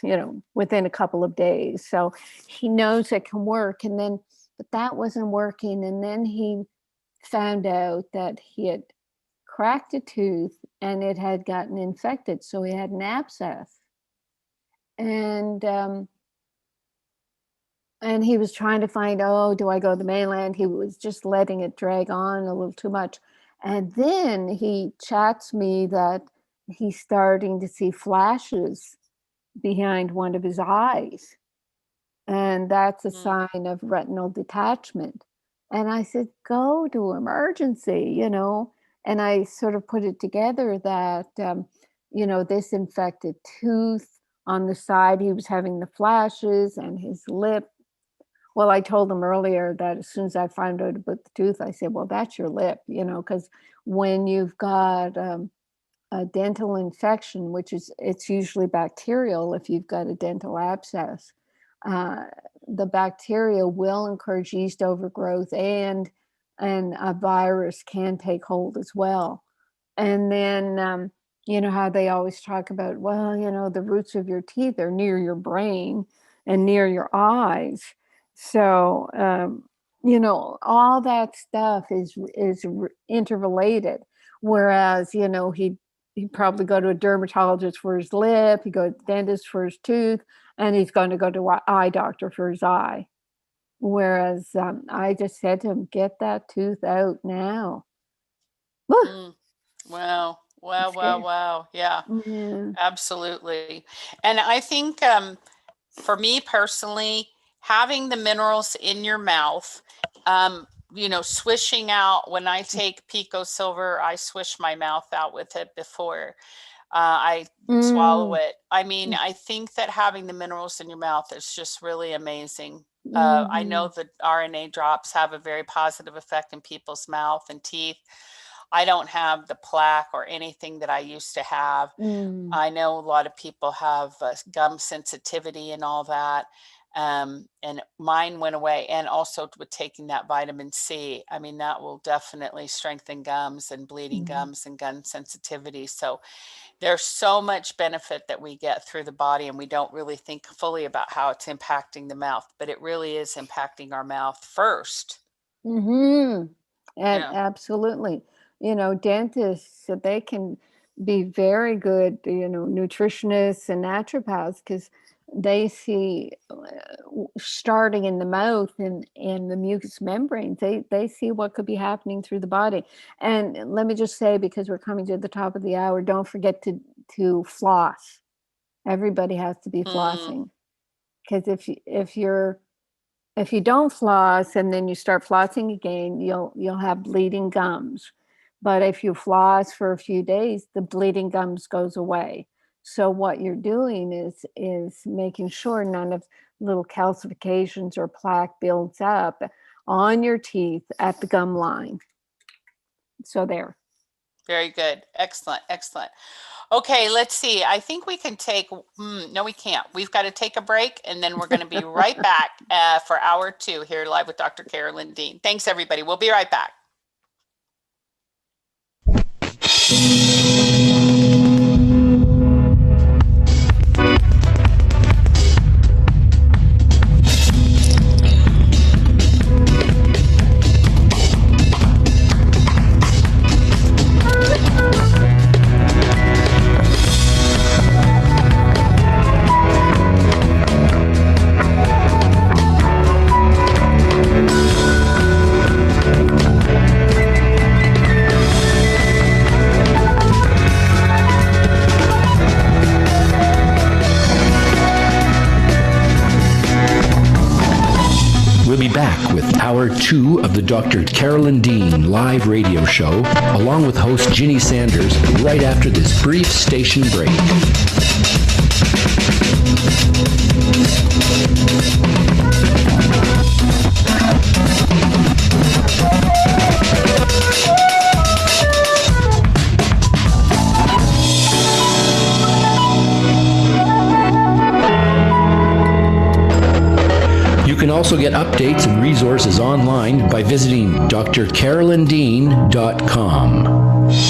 within a couple of days. So he knows it can work. But that wasn't working. And then he found out that he had cracked a tooth and it had gotten infected. So he had an abscess. And he was trying to find, do I go to the mainland? He was just letting it drag on a little too much. And then he chats me that he's starting to see flashes behind one of his eyes. And that's a sign of retinal detachment. And I said, go to emergency, And I sort of put it together that, this infected tooth on the side, he was having the flashes, and his lip. Well, I told him earlier that as soon as I found out about the tooth, I said, well, that's your lip, because when you've got a dental infection, it's usually bacterial. If you've got a dental abscess, the bacteria will encourage yeast overgrowth, and a virus can take hold as well. And then, how they always talk about, the roots of your teeth are near your brain and near your eyes. So, all that stuff is interrelated. Whereas, he'd probably go to a dermatologist for his lip, he'd go to the dentist for his tooth, and he's going to go to an eye doctor for his eye. Whereas I just said to him, get that tooth out now. Wow. Wow. Yeah, absolutely. And I think for me personally, having the minerals in your mouth, swishing out, when I take Pico Silver, I swish my mouth out with it before I swallow it. I mean, I think that having the minerals in your mouth is just really amazing. I know that RNA drops have a very positive effect in people's mouth and teeth. I don't have the plaque or anything that I used to have. I know a lot of people have gum sensitivity and all that. And mine went away. And also with taking that vitamin C, I mean, that will definitely strengthen gums and bleeding gums and gum sensitivity. So there's so much benefit that we get through the body, and we don't really think fully about how it's impacting the mouth, but it really is impacting our mouth first. And absolutely. Dentists, they can be very good, nutritionists and naturopaths, because they see starting in the mouth and the mucous membranes, they see what could be happening through the body. And let me just say, because we're coming to the top of the hour, don't forget to floss. Everybody has to be flossing, because if you don't floss and then you start flossing again, you'll have bleeding gums. But if you floss for a few days, the bleeding gums goes away. So what you're doing is making sure none of little calcifications or plaque builds up on your teeth at the gum line. So there. Very good. Excellent. Okay, let's see. I think we can take, no, we can't. We've got to take a break, and then we're going to be right back for hour 2 here live with Dr. Carolyn Dean. Thanks, everybody. We'll be right back. We'll be back with Hour 2 of the Dr. Carolyn Dean live radio show, along with host Ginny Sanders, right after this brief station break. You can also get updates and resources online by visiting drcarolyndean.com.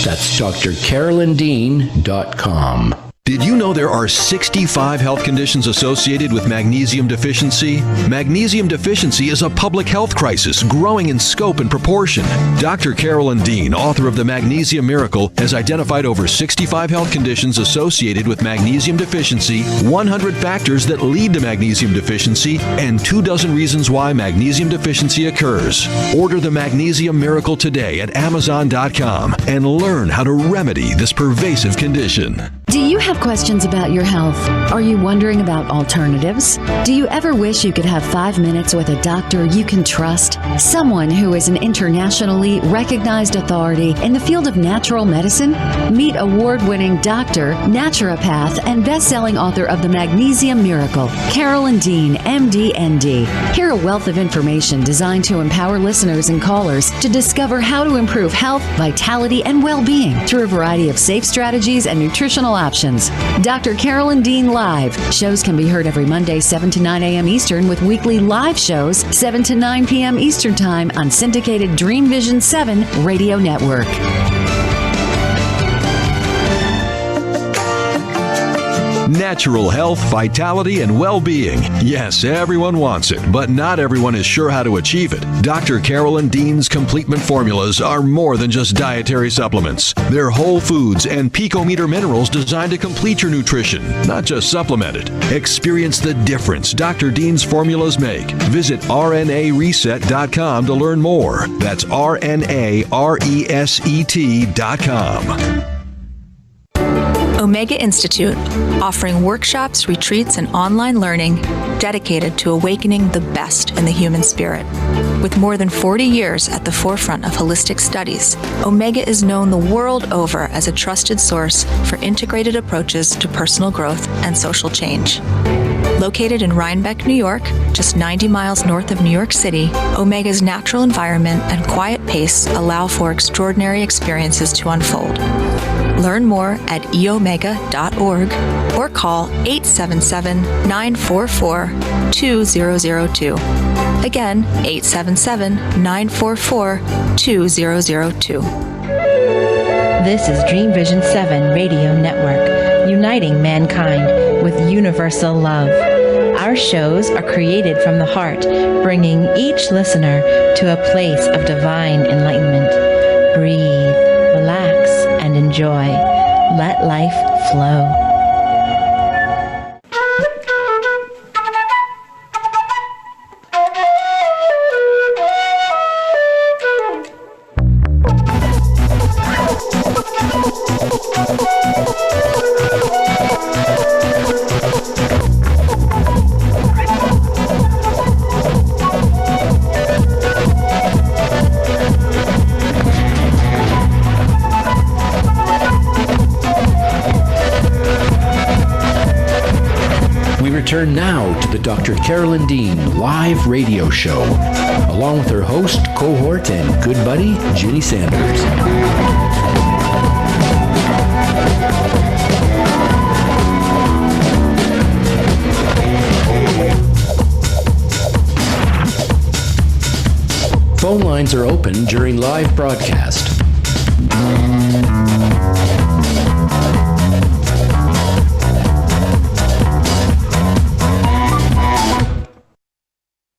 That's drcarolyndean.com. Did you know there are 65 health conditions associated with magnesium deficiency? Magnesium deficiency is a public health crisis growing in scope and proportion. Dr. Carolyn Dean, author of The Magnesium Miracle, has identified over 65 health conditions associated with magnesium deficiency, 100 factors that lead to magnesium deficiency, and 24 reasons why magnesium deficiency occurs. Order The Magnesium Miracle today at Amazon.com and learn how to remedy this pervasive condition. Do you have questions about your health? Are you wondering about alternatives? Do you ever wish you could have 5 minutes with a doctor you can trust? Someone who is an internationally recognized authority in the field of natural medicine? Meet award-winning doctor, naturopath, and best-selling author of The Magnesium Miracle, Carolyn Dean, MD, ND. Hear a wealth of information designed to empower listeners and callers to discover how to improve health, vitality, and well-being through a variety of safe strategies and nutritional options. Dr. Carolyn Dean Live. Shows can be heard every Monday, 7 to 9 a.m. Eastern, with weekly live shows, 7 to 9 p.m. Eastern Time on syndicated Dream Vision 7 radio network. Natural health, vitality, and well-being. Yes, everyone wants it, but not everyone is sure how to achieve it. Dr. Carolyn Dean's Completement Formulas are more than just dietary supplements. They're whole foods and picometer minerals designed to complete your nutrition, not just supplement it. Experience the difference Dr. Dean's formulas make. Visit RNAreset.com to learn more. That's RNARESET.com. Omega Institute, offering workshops, retreats, and online learning dedicated to awakening the best in the human spirit. With more than 40 years at the forefront of holistic studies, Omega is known the world over as a trusted source for integrated approaches to personal growth and social change. Located in Rhinebeck, New York, just 90 miles north of New York City, Omega's natural environment and quiet pace allow for extraordinary experiences to unfold. Learn more at eomega.org or call 877-944-2002. Again, 877-944-2002. This is Dream Vision 7 Radio Network, uniting mankind with universal love. Our shows are created from the heart, bringing each listener to a place of divine enlightenment. Breathe, relax, and enjoy. Let life flow. Return now to the Dr. Carolyn Dean live radio show, along with her host, cohort, and good buddy, Ginny Sanders. lines are open during live broadcast.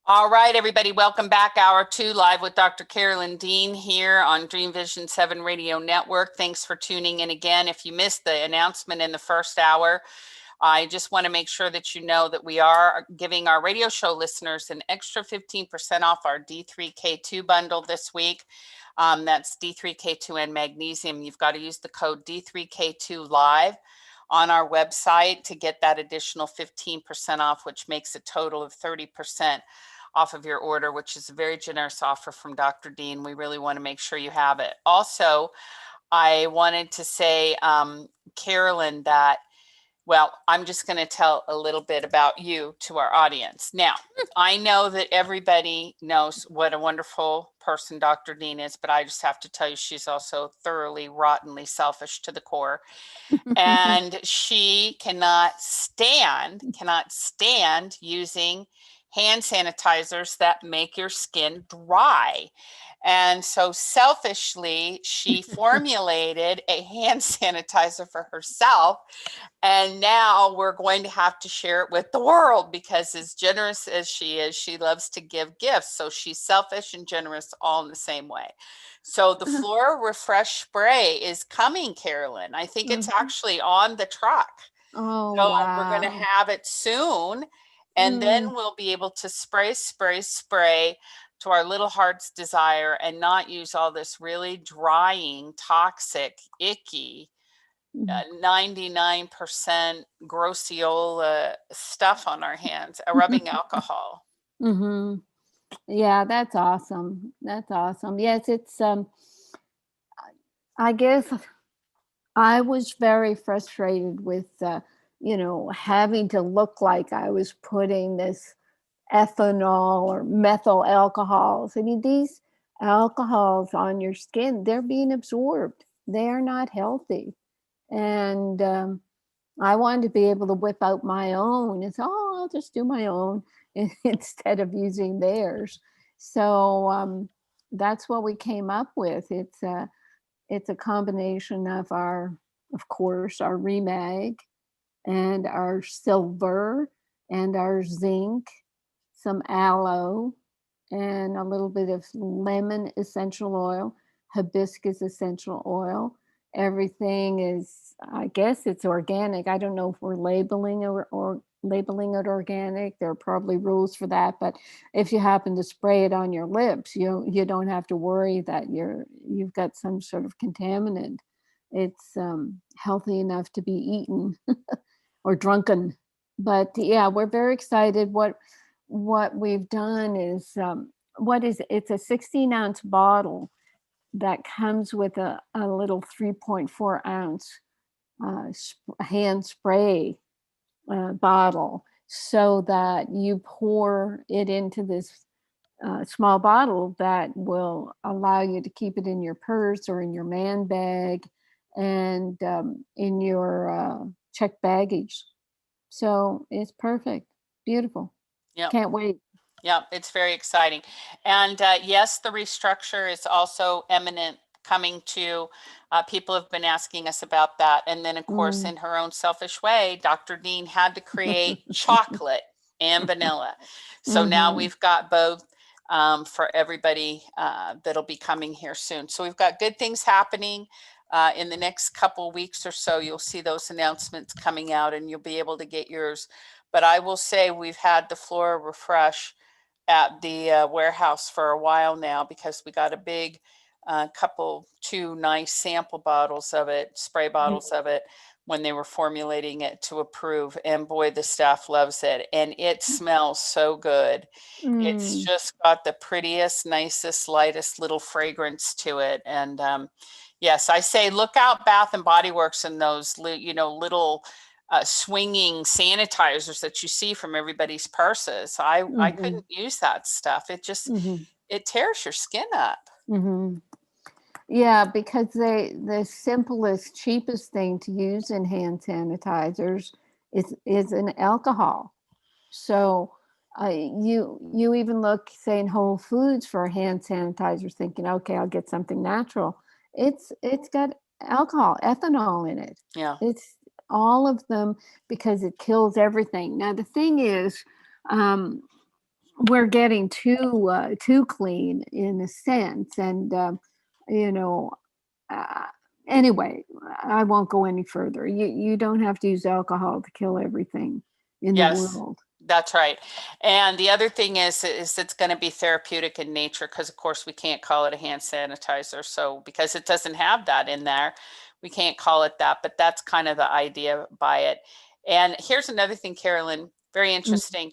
All right, everybody, welcome back. Hour 2, live with Dr. Carolyn Dean here on Dream Vision 7 Radio Network. Thanks for tuning in again. If you missed the announcement in the first hour, I just want to make sure that you know that we are giving our radio show listeners an extra 15% off our D3K2 bundle this week. That's D3K2 and magnesium. You've got to use the code D3K2 live on our website to get that additional 15% off, which makes a total of 30% off of your order, which is a very generous offer from Dr. Dean. We really want to make sure you have it. Also, I wanted to say, Carolyn, that, well, I'm just going to tell a little bit about you to our audience. Now, I know that everybody knows what a wonderful person Dr. Dean is, but I just have to tell you, she's also thoroughly, rottenly selfish to the core. And she cannot stand using hand sanitizers that make your skin dry. And so selfishly, she formulated a hand sanitizer for herself. And now we're going to have to share it with the world, because as generous as she is, she loves to give gifts. So she's selfish and generous all in the same way. So the Flora Refresh Spray is coming, Carolyn. I think it's actually on the truck. Oh, So wow. we're going to have it soon. And then we'll be able to spray to our little heart's desire and not use all this really drying, toxic, icky, 99% grossiola stuff on our hands, rubbing alcohol. Mm-hmm. Yeah, that's awesome. That's awesome. Yes, it's, I guess I was very frustrated with, having to look like I was putting this ethanol or methyl alcohols. I mean, these alcohols on your skin, they're being absorbed. They are not healthy. And I wanted to be able to whip out my own and say, oh, I'll just do my own instead of using theirs. So that's what we came up with. It's a combination of of course, our remag and our silver and our zinc, some aloe, and a little bit of lemon essential oil, hibiscus essential oil. Everything is, I guess it's organic. I don't know if we're labeling or labeling it organic. There are probably rules for that, but if you happen to spray it on your lips, you don't have to worry that you've got some sort of contaminant. It's healthy enough to be eaten or drunken. But yeah, we're very excited. What we've done is it's a 16-ounce bottle that comes with a little 3.4 ounce hand spray bottle, so that you pour it into this small bottle that will allow you to keep it in your purse or in your man bag and in your checked baggage. So it's perfect. Beautiful. Yep. Can't wait. Yeah, it's very exciting. And yes, the restructure is also imminent, coming to people have been asking us about that. And then, of course, in her own selfish way, Dr. Dean had to create chocolate and vanilla. So now we've got both for everybody that'll be coming here soon. So we've got good things happening. In the next couple weeks or so, you'll see those announcements coming out and you'll be able to get yours. But I will say we've had the Flora Refresh at the warehouse for a while now, because we got a big two nice sample bottles of it, spray bottles of it, when they were formulating it to approve. And boy, the staff loves it. And it smells so good. It's just got the prettiest, nicest, lightest little fragrance to it. And yes, I say look out Bath and Body Works and those little swinging sanitizers that you see from everybody's purses. I couldn't use that stuff. It just it tears your skin up. Yeah, because the simplest, cheapest thing to use in hand sanitizers is an alcohol. So You even look, say, in Whole Foods for a hand sanitizer, thinking, okay, I'll get something natural. It's got alcohol, ethanol in it. Yeah. It's all of them because it kills everything. Now the thing is, we're getting too clean in a sense, and you know. Uh, anyway, I won't go any further. You don't have to use alcohol to kill everything in the Yes. world. That's right. And the other thing is it's going to be therapeutic in nature because, of course, we can't call it a hand sanitizer. So because it doesn't have that in there, we can't call it that. But that's kind of the idea by it. And here's another thing, Carolyn, very interesting.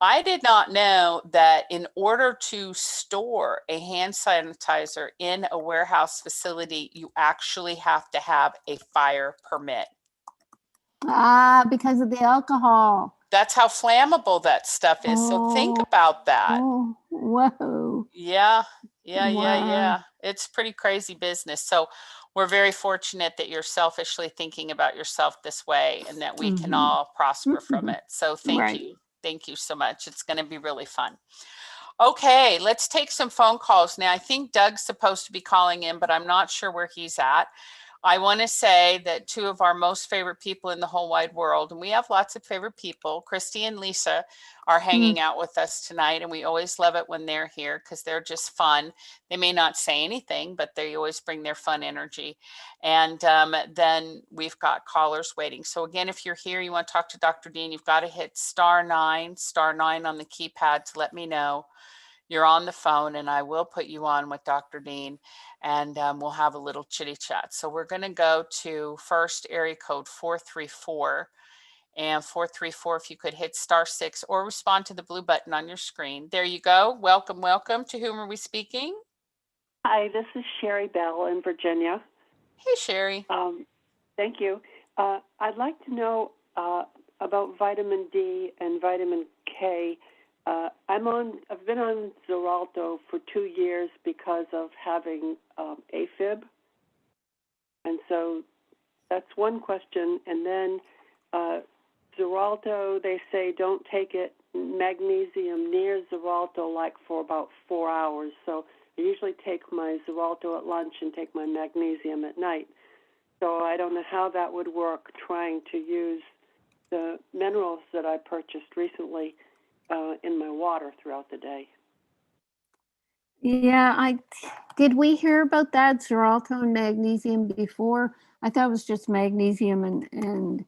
I did not know that in order to store a hand sanitizer in a warehouse facility, you actually have to have a fire permit. Because of the alcohol. That's how flammable that stuff is. So think about that. Oh, whoa. Yeah. Wow. It's pretty crazy business. So we're very fortunate that you're selfishly thinking about yourself this way and that we can all prosper from it. So thank you. Thank you so much. It's going to be really fun. Okay, let's take some phone calls now. I think Doug's supposed to be calling in, but I'm not sure where he's at. I want to say that two of our most favorite people in the whole wide world, and we have lots of favorite people, Christy and Lisa, are hanging out with us tonight. And we always love it when they're here because they're just fun. They may not say anything, but they always bring their fun energy. And then we've got callers waiting. So again, if you're here, you want to talk to Dr. Dean, you've got to hit *9 on the keypad to let me know you're on the phone, and I will put you on with Dr. Dean, and we'll have a little chitty chat. So we're going to go to first area code 434, and 434, if you could hit *6 or respond to the blue button on your screen. There you go. Welcome, welcome. To whom are we speaking? Hi, this is Sherry Bell in Virginia. Hey, Sherry. Thank you. I'd like to know about vitamin D and vitamin K. I've been on Xarelto for 2 years because of having AFib, and so that's one question. And then Xarelto, they say don't take it magnesium near Xarelto like for about 4 hours. So I usually take my Xarelto at lunch and take my magnesium at night. So I don't know how that would work trying to use the minerals that I purchased recently in my water throughout the day. Yeah, did we hear about that Xarelto and magnesium before? I thought it was just magnesium and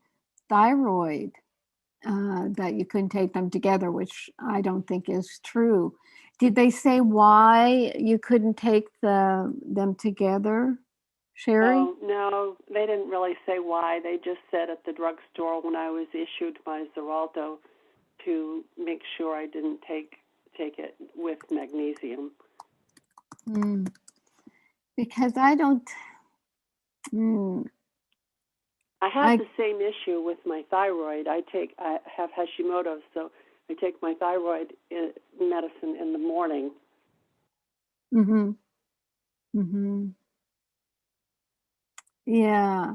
thyroid, that you couldn't take them together, which I don't think is true. Did they say why you couldn't take them together, Sherry? No, they didn't really say why. They just said at the drugstore when I was issued my Xarelto to make sure I didn't take it with magnesium. Because I don't. I have the same issue with my thyroid. I have Hashimoto's, so I take my thyroid medicine in the morning. Yeah.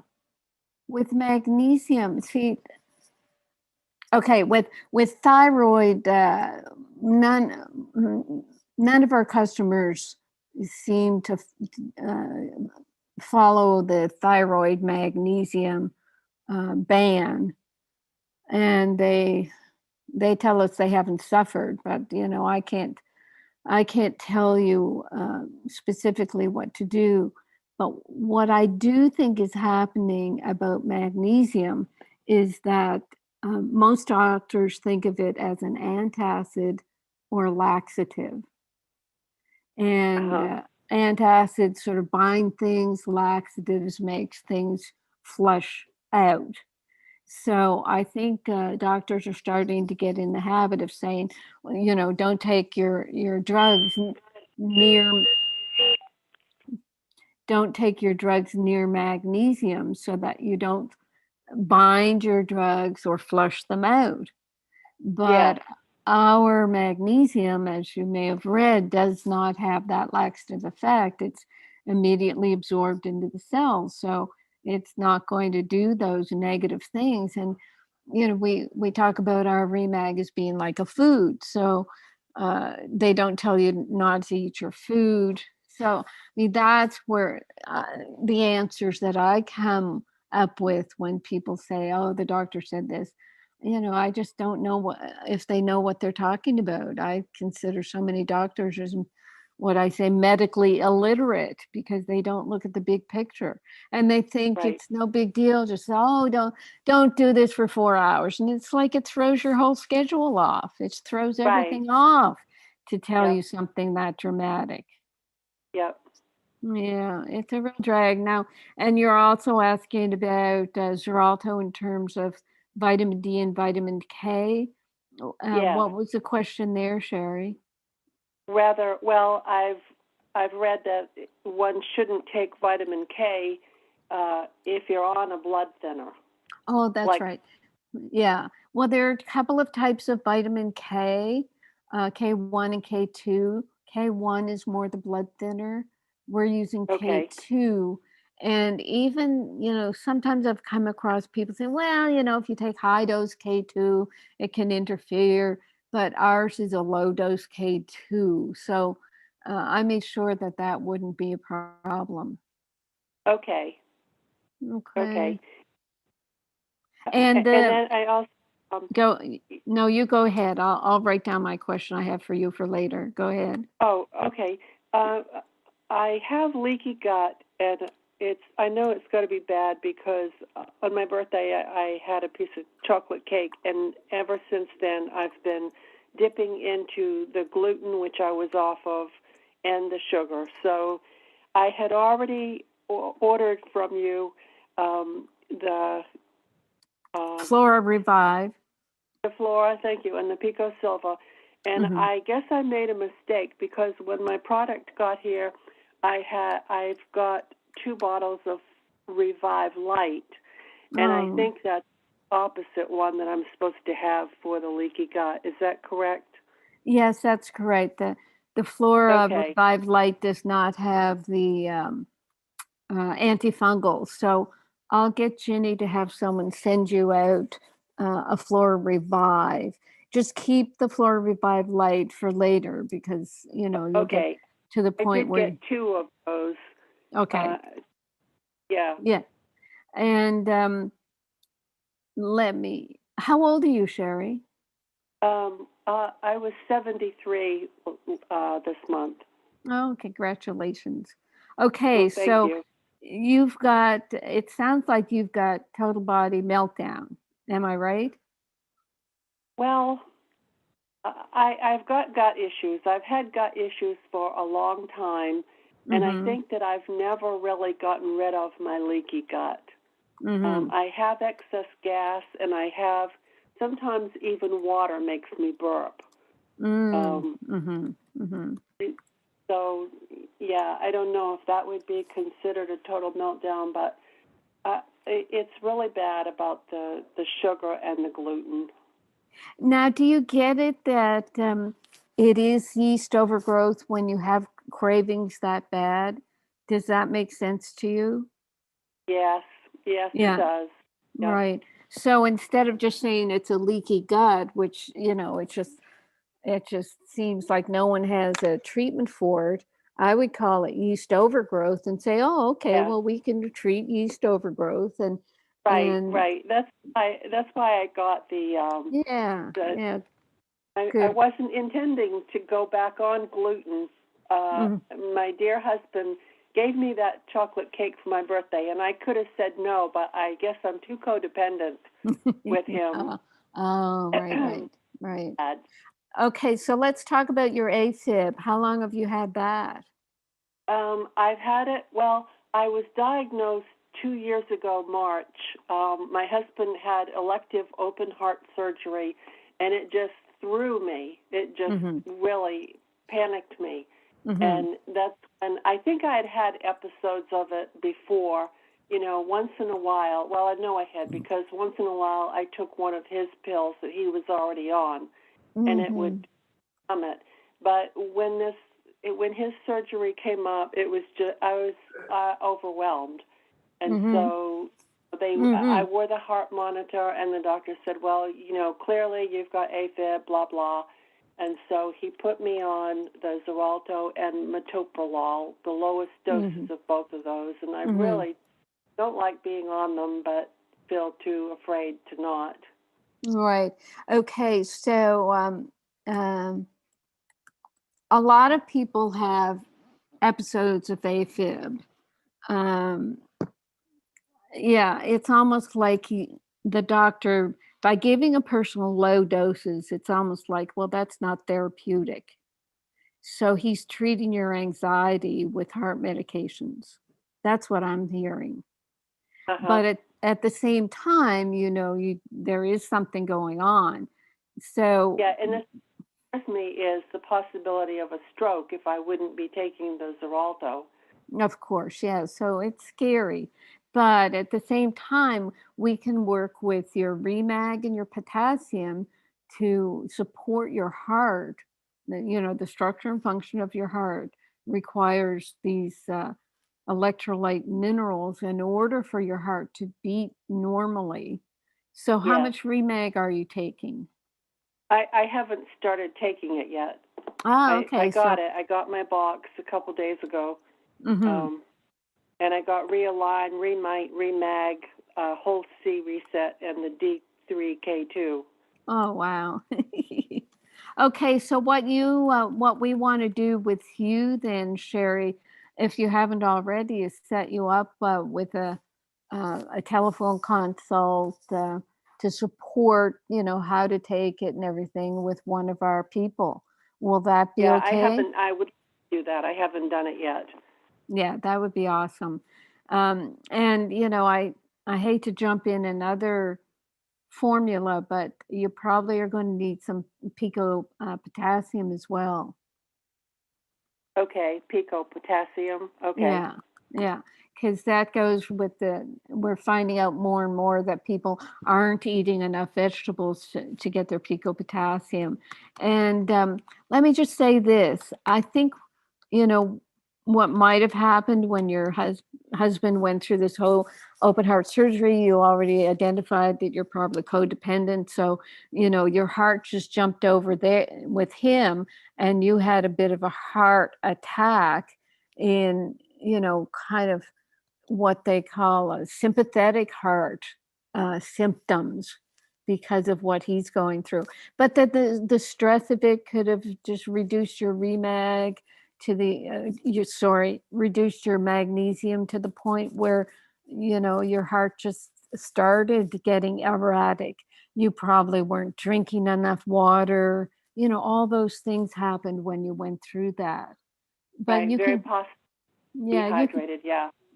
With magnesium, see. Okay, with thyroid, none of our customers seem to follow the thyroid magnesium ban, and they tell us they haven't suffered. But I can't tell you specifically what to do. But what I do think is happening about magnesium is that most doctors think of it as an antacid or laxative. And antacids sort of bind things, laxatives makes things flush out. So I think doctors are starting to get in the habit of saying, don't take your drugs near magnesium so that you don't bind your drugs or flush them out. But our magnesium, as you may have read, does not have that laxative effect. It's immediately absorbed into the cells. So it's not going to do those negative things. And we talk about our remag as being like a food. So they don't tell you not to eat your food. So I mean, that's where the answers that I come up with when people say, "Oh, the doctor said this." I just don't know if they know what they're talking about. I consider so many doctors as what I say medically illiterate because they don't look at the big picture and they think Right. it's no big deal. Just don't do this for 4 hours, and it's like it throws your whole schedule off. It throws Right. everything off to tell Yep. you something that dramatic. Yep. Yeah, it's a real drag now. And you're also asking about Xarelto in terms of vitamin D and vitamin K. Yeah. What was the question there, Sherry? Rather, well, I've read that one shouldn't take vitamin K if you're on a blood thinner. Oh, that's right. Yeah. Well, there are a couple of types of vitamin K, K1 and K2. K1 is more the blood thinner. We're using Okay. K2. And even, sometimes I've come across people saying, well, if you take high dose K2, it can interfere. But ours is a low dose K2. So I made sure that wouldn't be a problem. Okay. Okay. Okay. And And then I also No, you go ahead. I'll write down my question I have for you for later. Go ahead. Oh, okay. I have leaky gut, and I know it's going to be bad because on my birthday I had a piece of chocolate cake, and ever since then I've been dipping into the gluten, which I was off of, and the sugar. So I had already ordered from you the Flora Revive. The Flora, thank you, and the Pico Silva. And I guess I made a mistake because when my product got here, I've got 2 bottles of Revive Light, and I think that's the opposite one that I'm supposed to have for the leaky gut. Is that correct? Yes, that's correct. The Flora Okay. Revive Light does not have the antifungals. So I'll get Ginny to have someone send you out a Flora Revive. Just keep the Flora Revive Light for later because, you'll get to the point I where... did get 2 of those. Okay. Yeah. Yeah. And how old are you, Sherry? I was 73 this month. Oh, congratulations. Okay, Well, thank you. it sounds like you've got total body meltdown. Am I right? Well, I've got gut issues. I've had gut issues for a long time, and I think that I've never really gotten rid of my leaky gut. I have excess gas, and I have sometimes even water makes me burp. So, yeah, I don't know if that would be considered a total meltdown, but it's really bad about the sugar and the gluten. Now, do you get it that it is yeast overgrowth when you have cravings that bad? Does that make sense to you? Yes, Yeah. it does. Yep. Right. So instead of just saying it's a leaky gut, which, it just seems like no one has a treatment for it, I would call it yeast overgrowth and say, oh, okay, well, we can treat yeast overgrowth. Right. That's why I got the I wasn't intending to go back on gluten. My dear husband gave me that chocolate cake for my birthday, and I could have said no, but I guess I'm too codependent with him. Oh, right. Okay, so let's talk about your AFib. How long have you had that? I've had it, I was diagnosed 2 years ago, March. My husband had elective open heart surgery, and it just threw me. It just really panicked me. And that's when I think I had episodes of it before, once in a while. Well, I know I had because once in a while I took one of his pills that he was already on, and it would calm it. But when his surgery came up, it was just I was overwhelmed, and so I wore the heart monitor, and the doctor said, well, clearly you've got AFib, blah, blah. And so he put me on the Xarelto and metoprolol, the lowest doses of both of those. And I really don't like being on them, but feel too afraid to not. Right. Okay. So a lot of people have episodes of AFib. Yeah, it's almost like the doctor, by giving a person low doses, it's almost like, well, that's not therapeutic. So he's treating your anxiety with heart medications. That's what I'm hearing. But at the same time, there is something going on. So yeah, and this scares me is the possibility of a stroke if I wouldn't be taking the Xarelto. Of course, yeah. So it's scary. But at the same time, we can work with your remag and your potassium to support your heart. The structure and function of your heart requires these electrolyte minerals in order for your heart to beat normally. So how much remag are you taking? I haven't started taking it yet. Okay. I got it. I got my box a couple days ago. And I got Realign, Remite, Remag, Whole C Reset, and the D3K2. Oh, wow. Okay, so what we want to do with you then, Sherry, if you haven't already, is set you up with a telephone consult to support, how to take it and everything with one of our people. Will that be okay? I would do that. I haven't done it yet. Yeah, that would be awesome. And I hate to jump in another formula, but you probably are going to need some pico potassium as well. Okay, pico potassium. Okay. Yeah, because that goes with we're finding out more and more that people aren't eating enough vegetables to get their pico potassium. And let me just say this. I think, what might have happened when your husband went through this whole open heart surgery, you already identified that you're probably codependent. So, your heart just jumped over there with him, and you had a bit of a heart attack in, kind of what they call a sympathetic heart symptoms because of what he's going through. But that the stress of it could have just reduced your remag to reduced your magnesium to the point where, your heart just started getting erratic. You probably weren't drinking enough water. All those things happened when you went through that. But right, you very can, possibly yeah, dehydrated,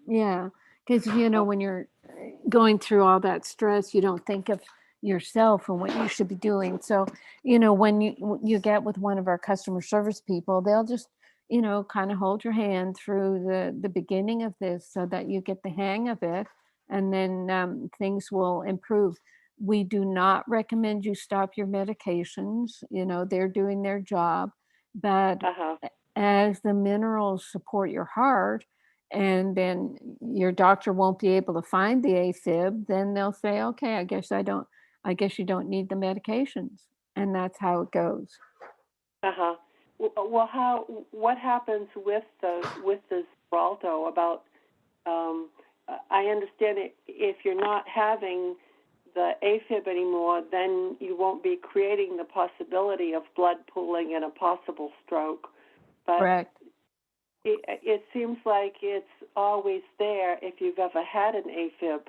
yeah, because when you're going through all that stress, you don't think of yourself and what you should be doing. So, when you get with one of our customer service people, they'll just, kind of hold your hand through the beginning of this so that you get the hang of it, and then things will improve. We do not recommend you stop your medications. They're doing their job, but as the minerals support your heart, and then your doctor won't be able to find the AFib, then they'll say, okay, I guess you don't need the medications. And that's how it goes. Well, what happens with the Xarelto about, I understand it, if you're not having the AFib anymore, then you won't be creating the possibility of blood pooling and a possible stroke. But correct. It seems like it's always there if you've ever had an AFib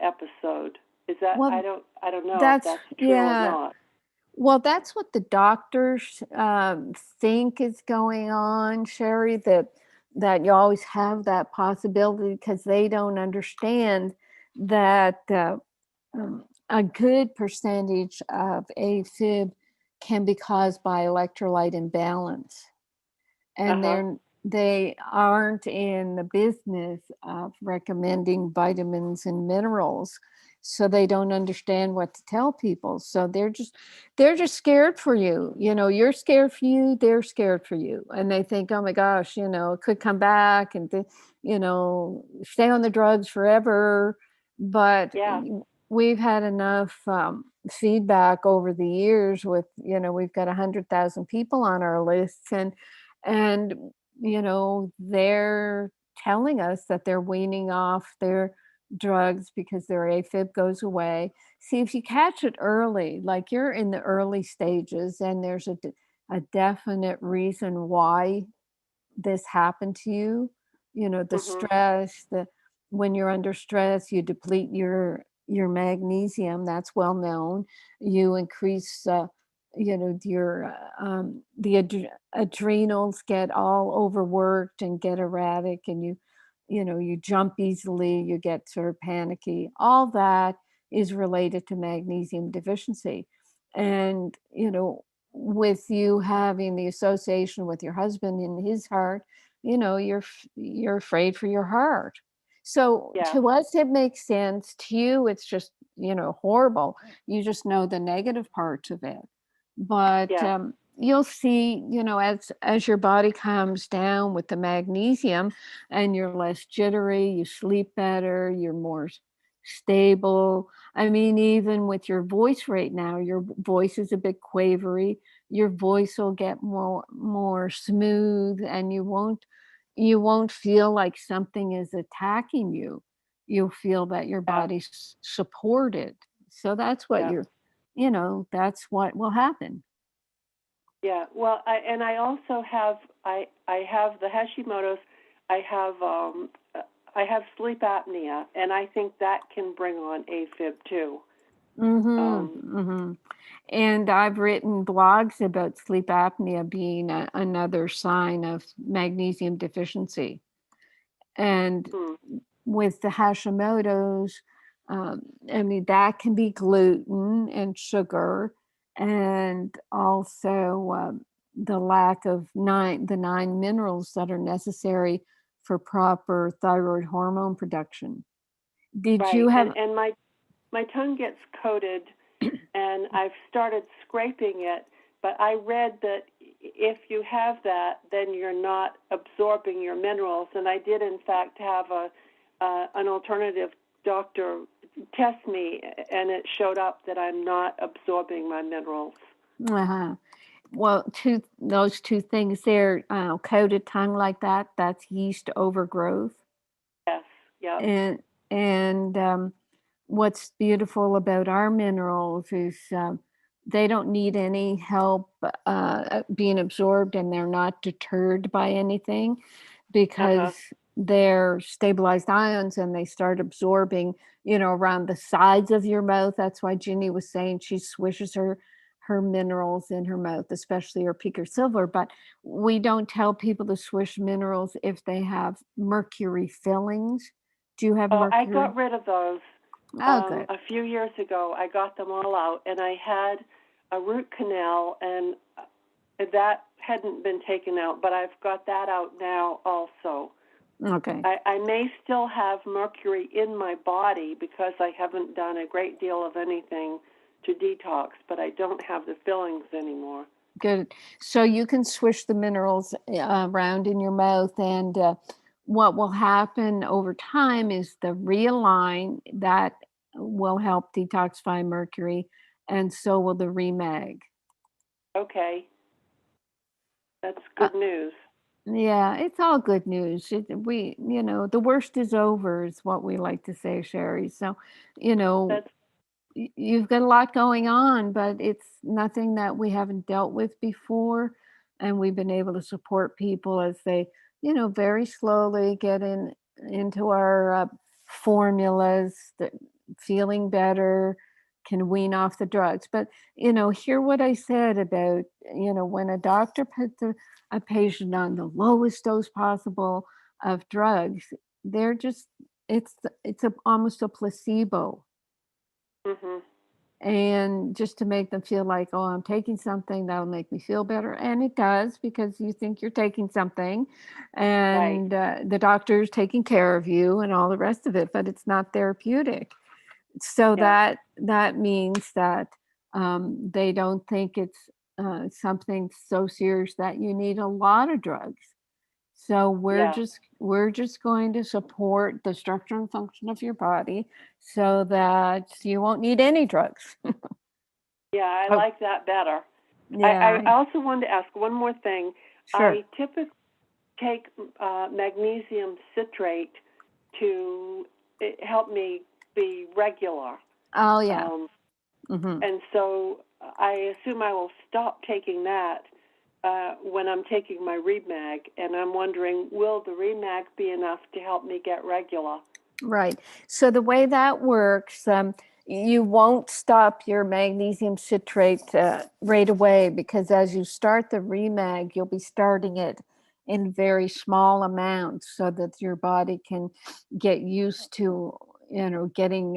episode. Is that, I don't know if that's true or not. Well, that's what the doctors think is going on, Sherry, that you always have that possibility, because they don't understand that a good percentage of AFib can be caused by electrolyte imbalance. And they aren't in the business of recommending vitamins and minerals, so they don't understand what to tell people. So they're just scared for you. You're scared for you, they're scared for you, and they think, oh my gosh, it could come back, and stay on the drugs forever. But Yeah. we've had enough feedback over the years with, we've got 100,000 people on our lists, and they're telling us that they're weaning off their drugs because their AFib goes away. See, if you catch it early, like you're in the early stages, and there's a definite reason why this happened to you, the Mhm. stress, the when you're under stress, you deplete your magnesium. That's well known. You increase, your adrenals get all overworked and get erratic, and you jump easily. You get sort of panicky. All that is related to magnesium deficiency, and with you having the association with your husband in his heart, you're afraid for your heart. So Yeah. to us, it makes sense. To you, it's just, horrible. You just know the negative parts of it. But Yeah. you'll see, as your body calms down with the magnesium, and you're less jittery, you sleep better, you're more stable. I mean, even with your voice right now, your voice is a bit quavery. Your voice will get more smooth, and you won't feel like something is attacking you. You'll feel that your Yeah. body's supported. So that's what Yeah. that's what will happen. Yeah. Well, I also have I have the Hashimoto's. I have sleep apnea, and I think that can bring on AFib too. And I've written blogs about sleep apnea being another sign of magnesium deficiency. And Hmm. with the Hashimoto's, I mean, that can be gluten and sugar, and also the lack of the 9 minerals that are necessary for proper thyroid hormone production. Did you Right. have? And my tongue gets coated, and I've started scraping it. But I read that if you have that, then you're not absorbing your minerals. And I did, in fact, have an alternative doctor test me, and it showed up that I'm not absorbing my minerals. Uh-huh. Well, those two things there, coated tongue like that's yeast overgrowth. Yes. Yep. And what's beautiful about our minerals is they don't need any help being absorbed, and they're not deterred by anything Uh-huh. because they're stabilized ions, and they start absorbing, around the sides of your mouth. That's why Ginny was saying she swishes her minerals in her mouth, especially her pico silver. But we don't tell people to swish minerals if they have mercury fillings. Do you have Oh, I mercury? got rid of those Oh, good. a few years ago. I got them all out, and I had a root canal, and that hadn't been taken out, but I've got that out now also. Okay. I may still have mercury in my body because I haven't done a great deal of anything to detox, but I don't have the fillings anymore. Good. So you can swish the minerals around in your mouth, and what will happen over time is the realign that will help detoxify mercury, and so will the remag. Okay. That's Uh, good news. yeah, it's all good news. The worst is over, is what we like to say, Sherry. So, you know, That's you've got a lot going on, but it's nothing that we haven't dealt with before. And we've been able to support people as they, very slowly get into our formulas, feeling better, can wean off the drugs. But, hear what I said about, when a doctor puts a patient on the lowest dose possible of drugs, they're just, almost a placebo, mhm. and just to make them feel like, oh, I'm taking something that'll make me feel better. And it does, because you think you're taking something, Right. and the doctor's taking care of you and all the rest of it, but it's not therapeutic. So Yeah. that means that they don't think it's something so serious that you need a lot of drugs. So Yeah. we're just going to support the structure and function of your body so that you won't need any drugs. Yeah, I Oh, like that better. yeah, I also wanted to ask one more thing. sure. I typically take magnesium citrate to help me be regular. Oh, yeah. Um, Hmm. and so I assume I will stop taking that when I'm taking my Remag. And I'm wondering, will the Remag be enough to help me get regular? Right. So the way that works, you won't stop your magnesium citrate right away, because as you start the Remag, you'll be starting it in very small amounts so that your body can get used to, getting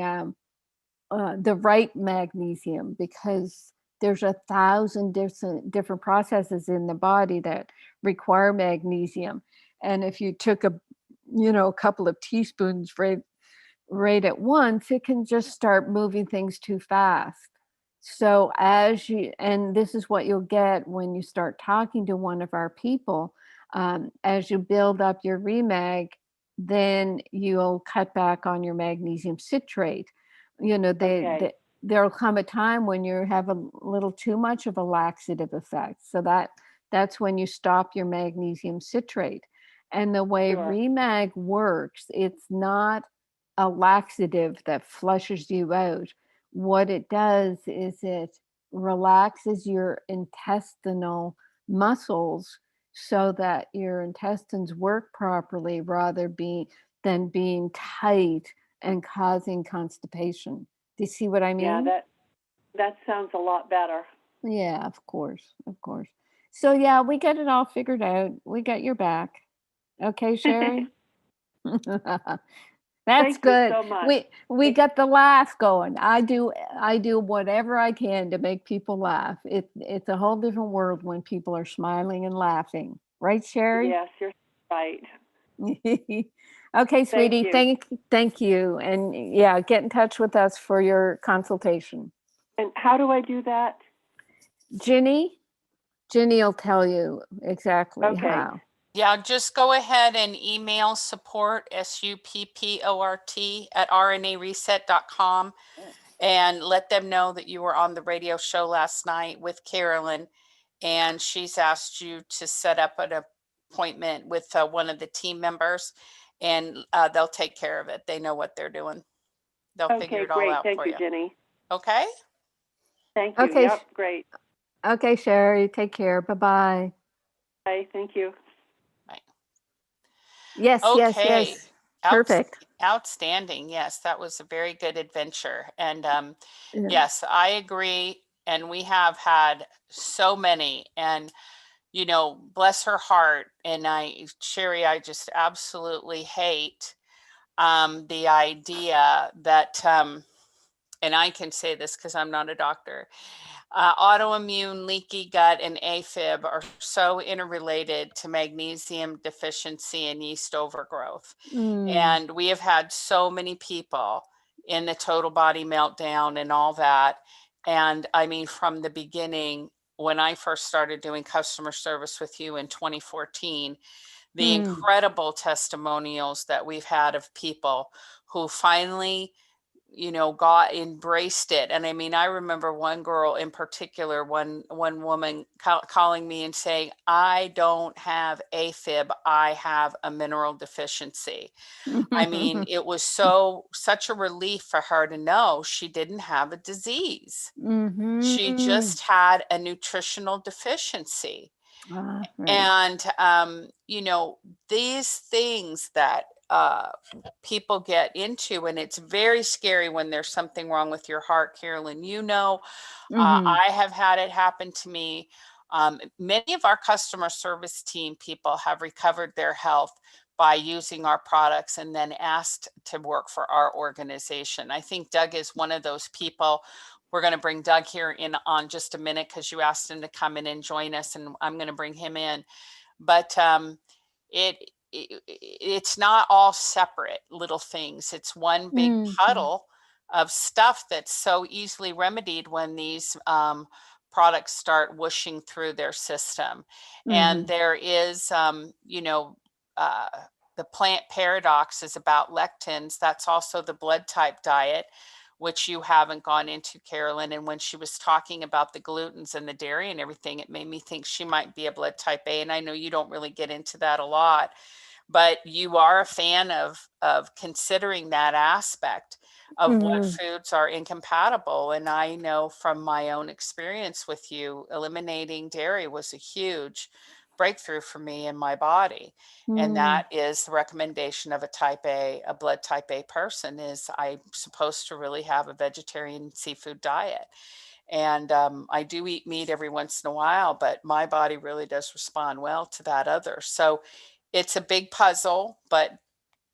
the right magnesium, because there's 1,000 different processes in the body that require magnesium. And if you took a couple of teaspoons right at once, it can just start moving things too fast. So and this is what you'll get when you start talking to one of our people, as you build up your Remag, then you'll cut back on your magnesium citrate. Okay. There'll come a time when you have a little too much of a laxative effect. So that's when you stop your magnesium citrate. And the way Sure. Remag works, it's not a laxative that flushes you out. What it does is it relaxes your intestinal muscles so that your intestines work properly, than being tight and causing constipation. Do you see what I Yeah, mean? that sounds a lot better. Yeah, of course, of course. So yeah, we got it all figured out. We got your back. Okay, Sherry? That's Thank you good. so much. We got the laugh going. I do whatever I can to make people laugh. It's a whole different world when people are smiling and laughing. Right, Sherry? Yes, you're right. Okay, Thank sweetie. you. Thank you. And yeah, get in touch with us for your consultation. And how do I do that? Ginny, Ginny will tell you exactly Okay. how. Yeah, just go ahead and email support, SUPPORT, at rnareset.com, and let them know that you were on the radio show last night with Carolyn, and she's asked you to set up an appointment with one of the team members, and they'll take care of it. They know what they're doing. They'll figure Okay, it all great. out Thank for you, you. Jenny. Okay? Thank you. Okay, Yep, great. okay, Sherry. Take care. Bye-bye. Bye. Thank you. Right. Yes, yes, Okay. yes. Perfect. Outstanding. Yes, that was a very good adventure. And Yeah. yes, I agree. And we have had so many. And, bless her heart. And Sherry, I just absolutely hate the idea that, and I can say this because I'm not a doctor, autoimmune, leaky gut, and AFib are so interrelated to magnesium deficiency and yeast overgrowth. Mm, And we have had so many people in the total body meltdown and all that. And I mean, from the beginning, when I first started doing customer service with you in 2014, the mm, incredible testimonials that we've had of people who finally got embraced it. And I mean, I remember one girl in particular, one woman calling me and saying, I don't have AFib, I have a mineral deficiency. I mean, it was such a relief for her to know she didn't have a disease. She mm-hmm. just had a nutritional deficiency. Right. And these things that people get into, and it's very scary when there's something wrong with your heart. Carolyn, Mm-hmm. I have had it happen to me. Many of our customer service team people have recovered their health by using our products and then asked to work for our organization. I think Doug is one of those people. We're going to bring Doug here in on just a minute because you asked him to come in and join us, and I'm going to bring him in. But it's not all separate little things. It's one big Mm-hmm. puddle of stuff that's so easily remedied when these products start whooshing through their system. And Mm-hmm. there is, the plant paradox is about lectins. That's also the blood type diet, which you haven't gone into, Carolyn. And when she was talking about the glutens and the dairy and everything, it made me think she might be a blood type A. And I know you don't really get into that a lot, but you are a fan of considering that aspect of what foods are incompatible. And I know from my own experience with you, eliminating dairy was a huge breakthrough for me in my body. And that is the recommendation of a blood type A person, is I'm supposed to really have a vegetarian seafood diet. And I do eat meat every once in a while, but my body really does respond well to that other. So it's a big puzzle, but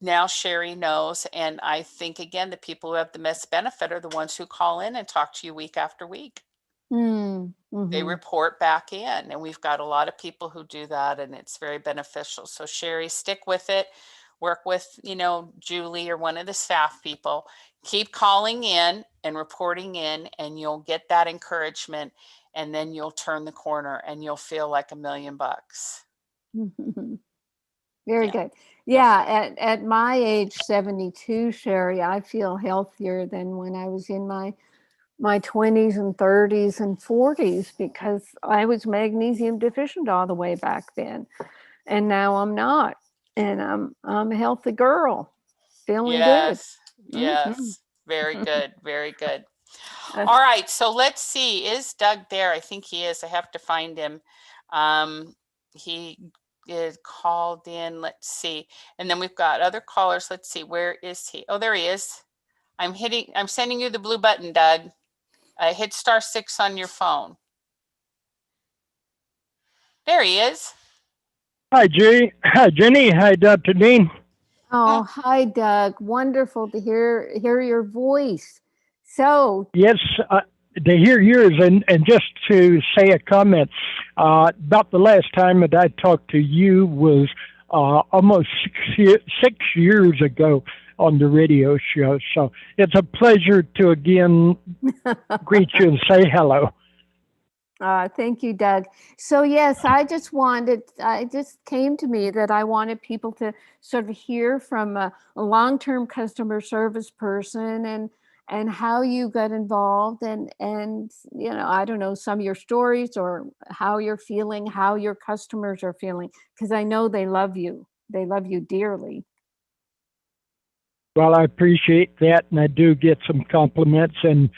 now Sherry knows. And I think, again, the people who have the most benefit are the ones who call in and talk to you week after week. They report back in, and we've got a lot of people who do that, and it's very beneficial. So Sherry, stick with it. Work with, Julie or one of the staff people. Keep calling in and reporting in, and you'll get that encouragement, and then you'll turn the corner and you'll feel like $1,000,000. Very good. Yeah, at my age, 72, Sherry, I feel healthier than when I was in my 20s and 30s and 40s, because I was magnesium deficient all the way back then. And now I'm not. And I'm a healthy girl, feeling good. Yes. Very good. Very good. All right. So let's see. Is Doug there? I think he is. I have to find him. He is called in. Let's see. And then we've got other callers. Let's see. Where is he? Oh, there he is. I'm sending you the blue button, Doug. Hit *6 on your phone. There he is. Hi, Hi, Jenny. Hi, Dr. Dean. Oh, hi, Doug. Wonderful to hear your voice. So yes, to hear yours, and just to say a comment, about the last time that I talked to you was almost 6 years ago on the radio show. So it's a pleasure to again greet you and say hello. Thank you, Doug. So yes, it just came to me that I wanted people to sort of hear from a long-term customer service person and how you got involved and I don't know, some of your stories or how you're feeling, how your customers are feeling, because I know they love you. They love you dearly. Well, I appreciate that, and I do get some compliments, and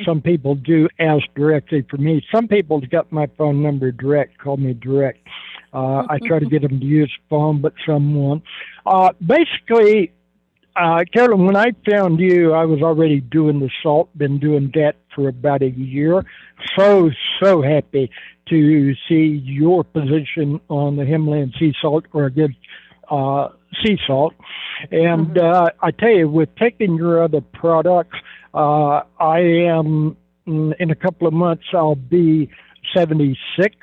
some people do ask directly for me. Some people got my phone number direct, call me direct. I try to get them to use the phone, but some won't. Basically, Carolyn, when I found you, I was already doing the salt, been doing that for about a year. So happy to see your position on the Himalayan sea salt, or a good sea salt. And I tell you, with taking your other products, I am, in a couple of months, I'll be 76,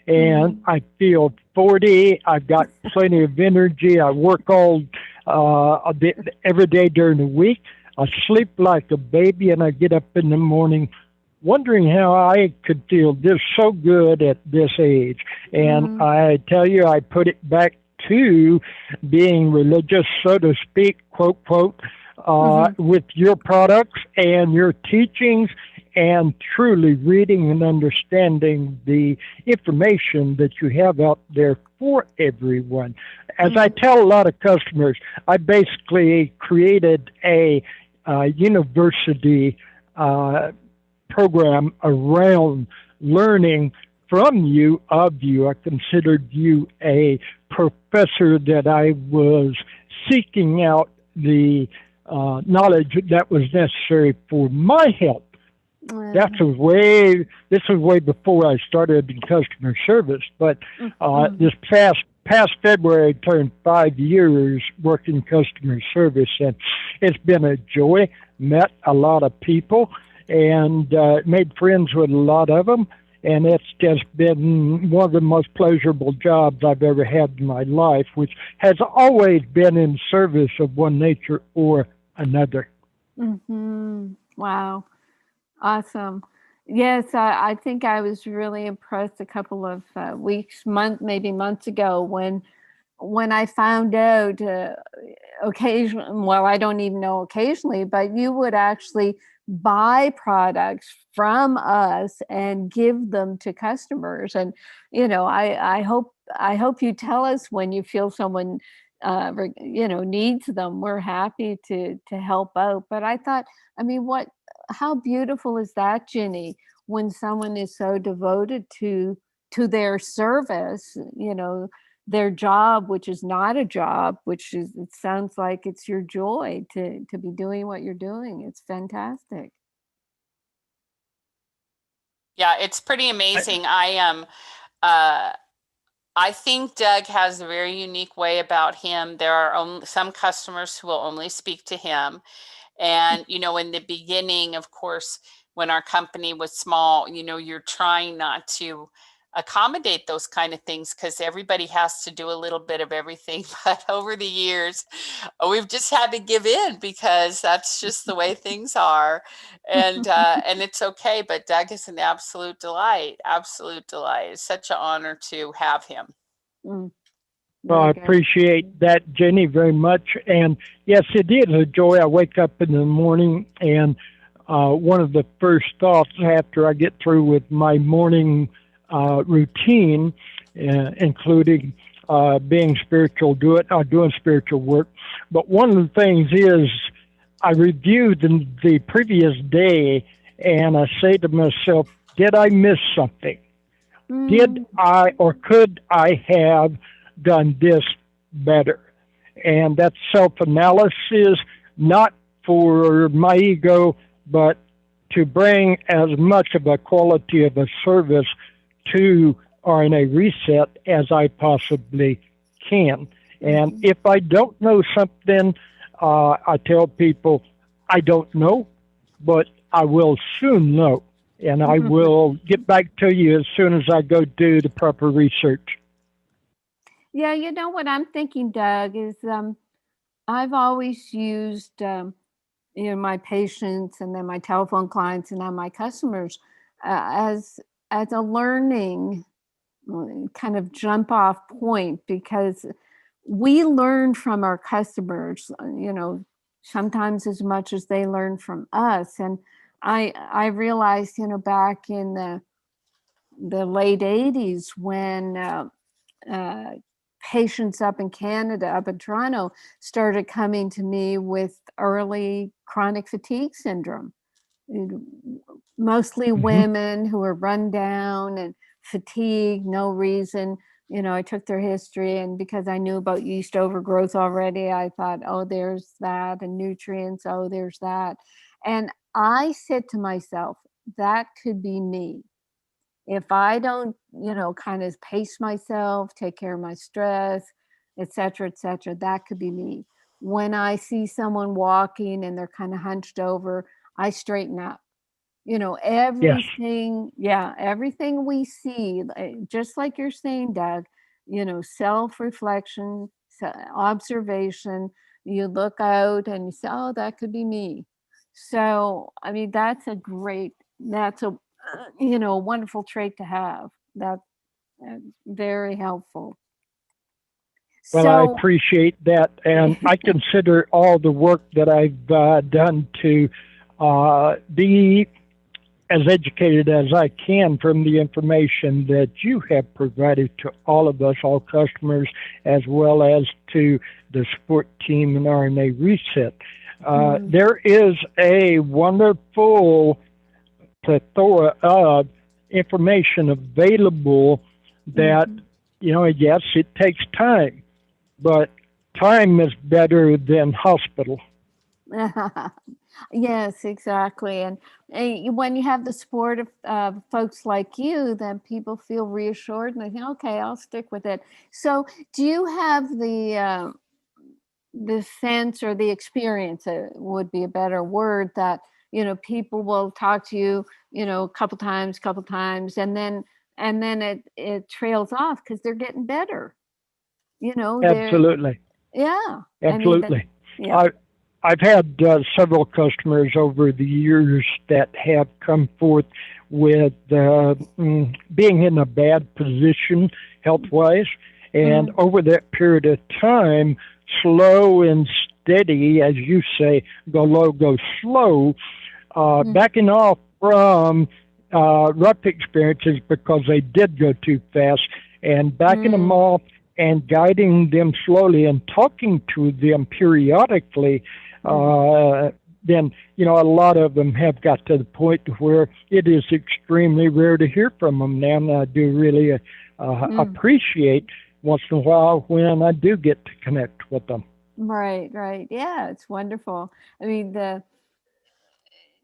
and I feel 40. I've got plenty of energy. I work every day during the week. I sleep like a baby, and I get up in the morning wondering how I could feel this so good at this age. And I tell you, I put it back to being religious, so to speak, quote, with your products and your teachings, and truly reading and understanding the information that you have out there for everyone. As I tell a lot of customers, I basically created a university program around learning from you, of you. I considered you a professor that I was seeking out the knowledge that was necessary for my health. This was way before I started in customer service, but this past February I turned 5 years working customer service, and it's been a joy. Met a lot of people and made friends with a lot of them. And it's just been one of the most pleasurable jobs I've ever had in my life, which has always been in service of one nature or another. Wow. Awesome. Yes, I think I was really impressed a couple of months ago when I found out occasionally, well, I don't even know occasionally, but you would actually buy products from us and give them to customers. And, I hope you tell us when you feel someone, needs them. We're happy to help out. But I thought, how beautiful is that, Ginny, when someone is so devoted to their service, their job, which is not a job, it sounds like it's your joy to be doing what you're doing. It's fantastic. Yeah, it's pretty amazing. I think Doug has a very unique way about him. There are some customers who will only speak to him. And, in the beginning, of course, when our company was small, you're trying not to accommodate those kind of things because everybody has to do a little bit of everything. But over the years, we've just had to give in because that's just the way things are. And it's okay. But Doug is an absolute delight. Absolute delight. It's such an honor to have him. Well, I appreciate that, Jenny, very much. And yes, it is a joy. I wake up in the morning, and one of the first thoughts after I get through with my morning routine, including being spiritual, doing spiritual work. But one of the things is I reviewed the previous day, and I say to myself, did I miss something? Did I or could I have done this better? And that self-analysis, not for my ego, but to bring as much of a quality of a service to RNA Reset as I possibly can. And if I don't know something, I tell people, I don't know, but I will soon know. And I will get back to you as soon as I go do the proper research. Yeah, what I'm thinking, Doug, is I've always used, my patients and then my telephone clients and then my customers as a learning kind of jump off point, because we learn from our customers, sometimes as much as they learn from us. And I realized, back in the late 80s when patients up in Canada, up in Toronto, started coming to me with early chronic fatigue syndrome. Mostly women who were run down and fatigued, no reason. I took their history, and because I knew about yeast overgrowth already, I thought, oh, there's that, and nutrients, oh, there's that. And I said to myself, that could be me. If I don't, kind of pace myself, take care of my stress, et cetera, that could be me. When I see someone walking and they're kind of hunched over, I straighten up. Everything, everything we see, just like you're saying, Doug, self-reflection, observation, you look out and you say, oh, that could be me. So, that's a wonderful trait to have. That's very helpful. Well, I appreciate that. And I consider all the work that I've done to be as educated as I can from the information that you have provided to all of us, all customers, as well as to the support team in RNA Reset. There is a wonderful plethora of information available that, yes, it takes time, but time is better than hospital. Yes, exactly. And when you have the support of folks like you, then people feel reassured and they think, okay, I'll stick with it. So do you have the sense or the experience, would be a better word, that, people will talk to you, a couple times, and then it trails off because they're getting better, Absolutely. Yeah. Absolutely. Yeah. I've had several customers over the years that have come forth with being in a bad position health-wise, And over that period of time, slow and steady, as you say, go low, go slow, backing off from rough experiences because they did go too fast, and backing them off and guiding them slowly and talking to them periodically, then, you know, a lot of them have got to the point where it is extremely rare to hear from them now. And I do really appreciate once in a while when I do get to connect with them. Right. Yeah, it's wonderful. I mean,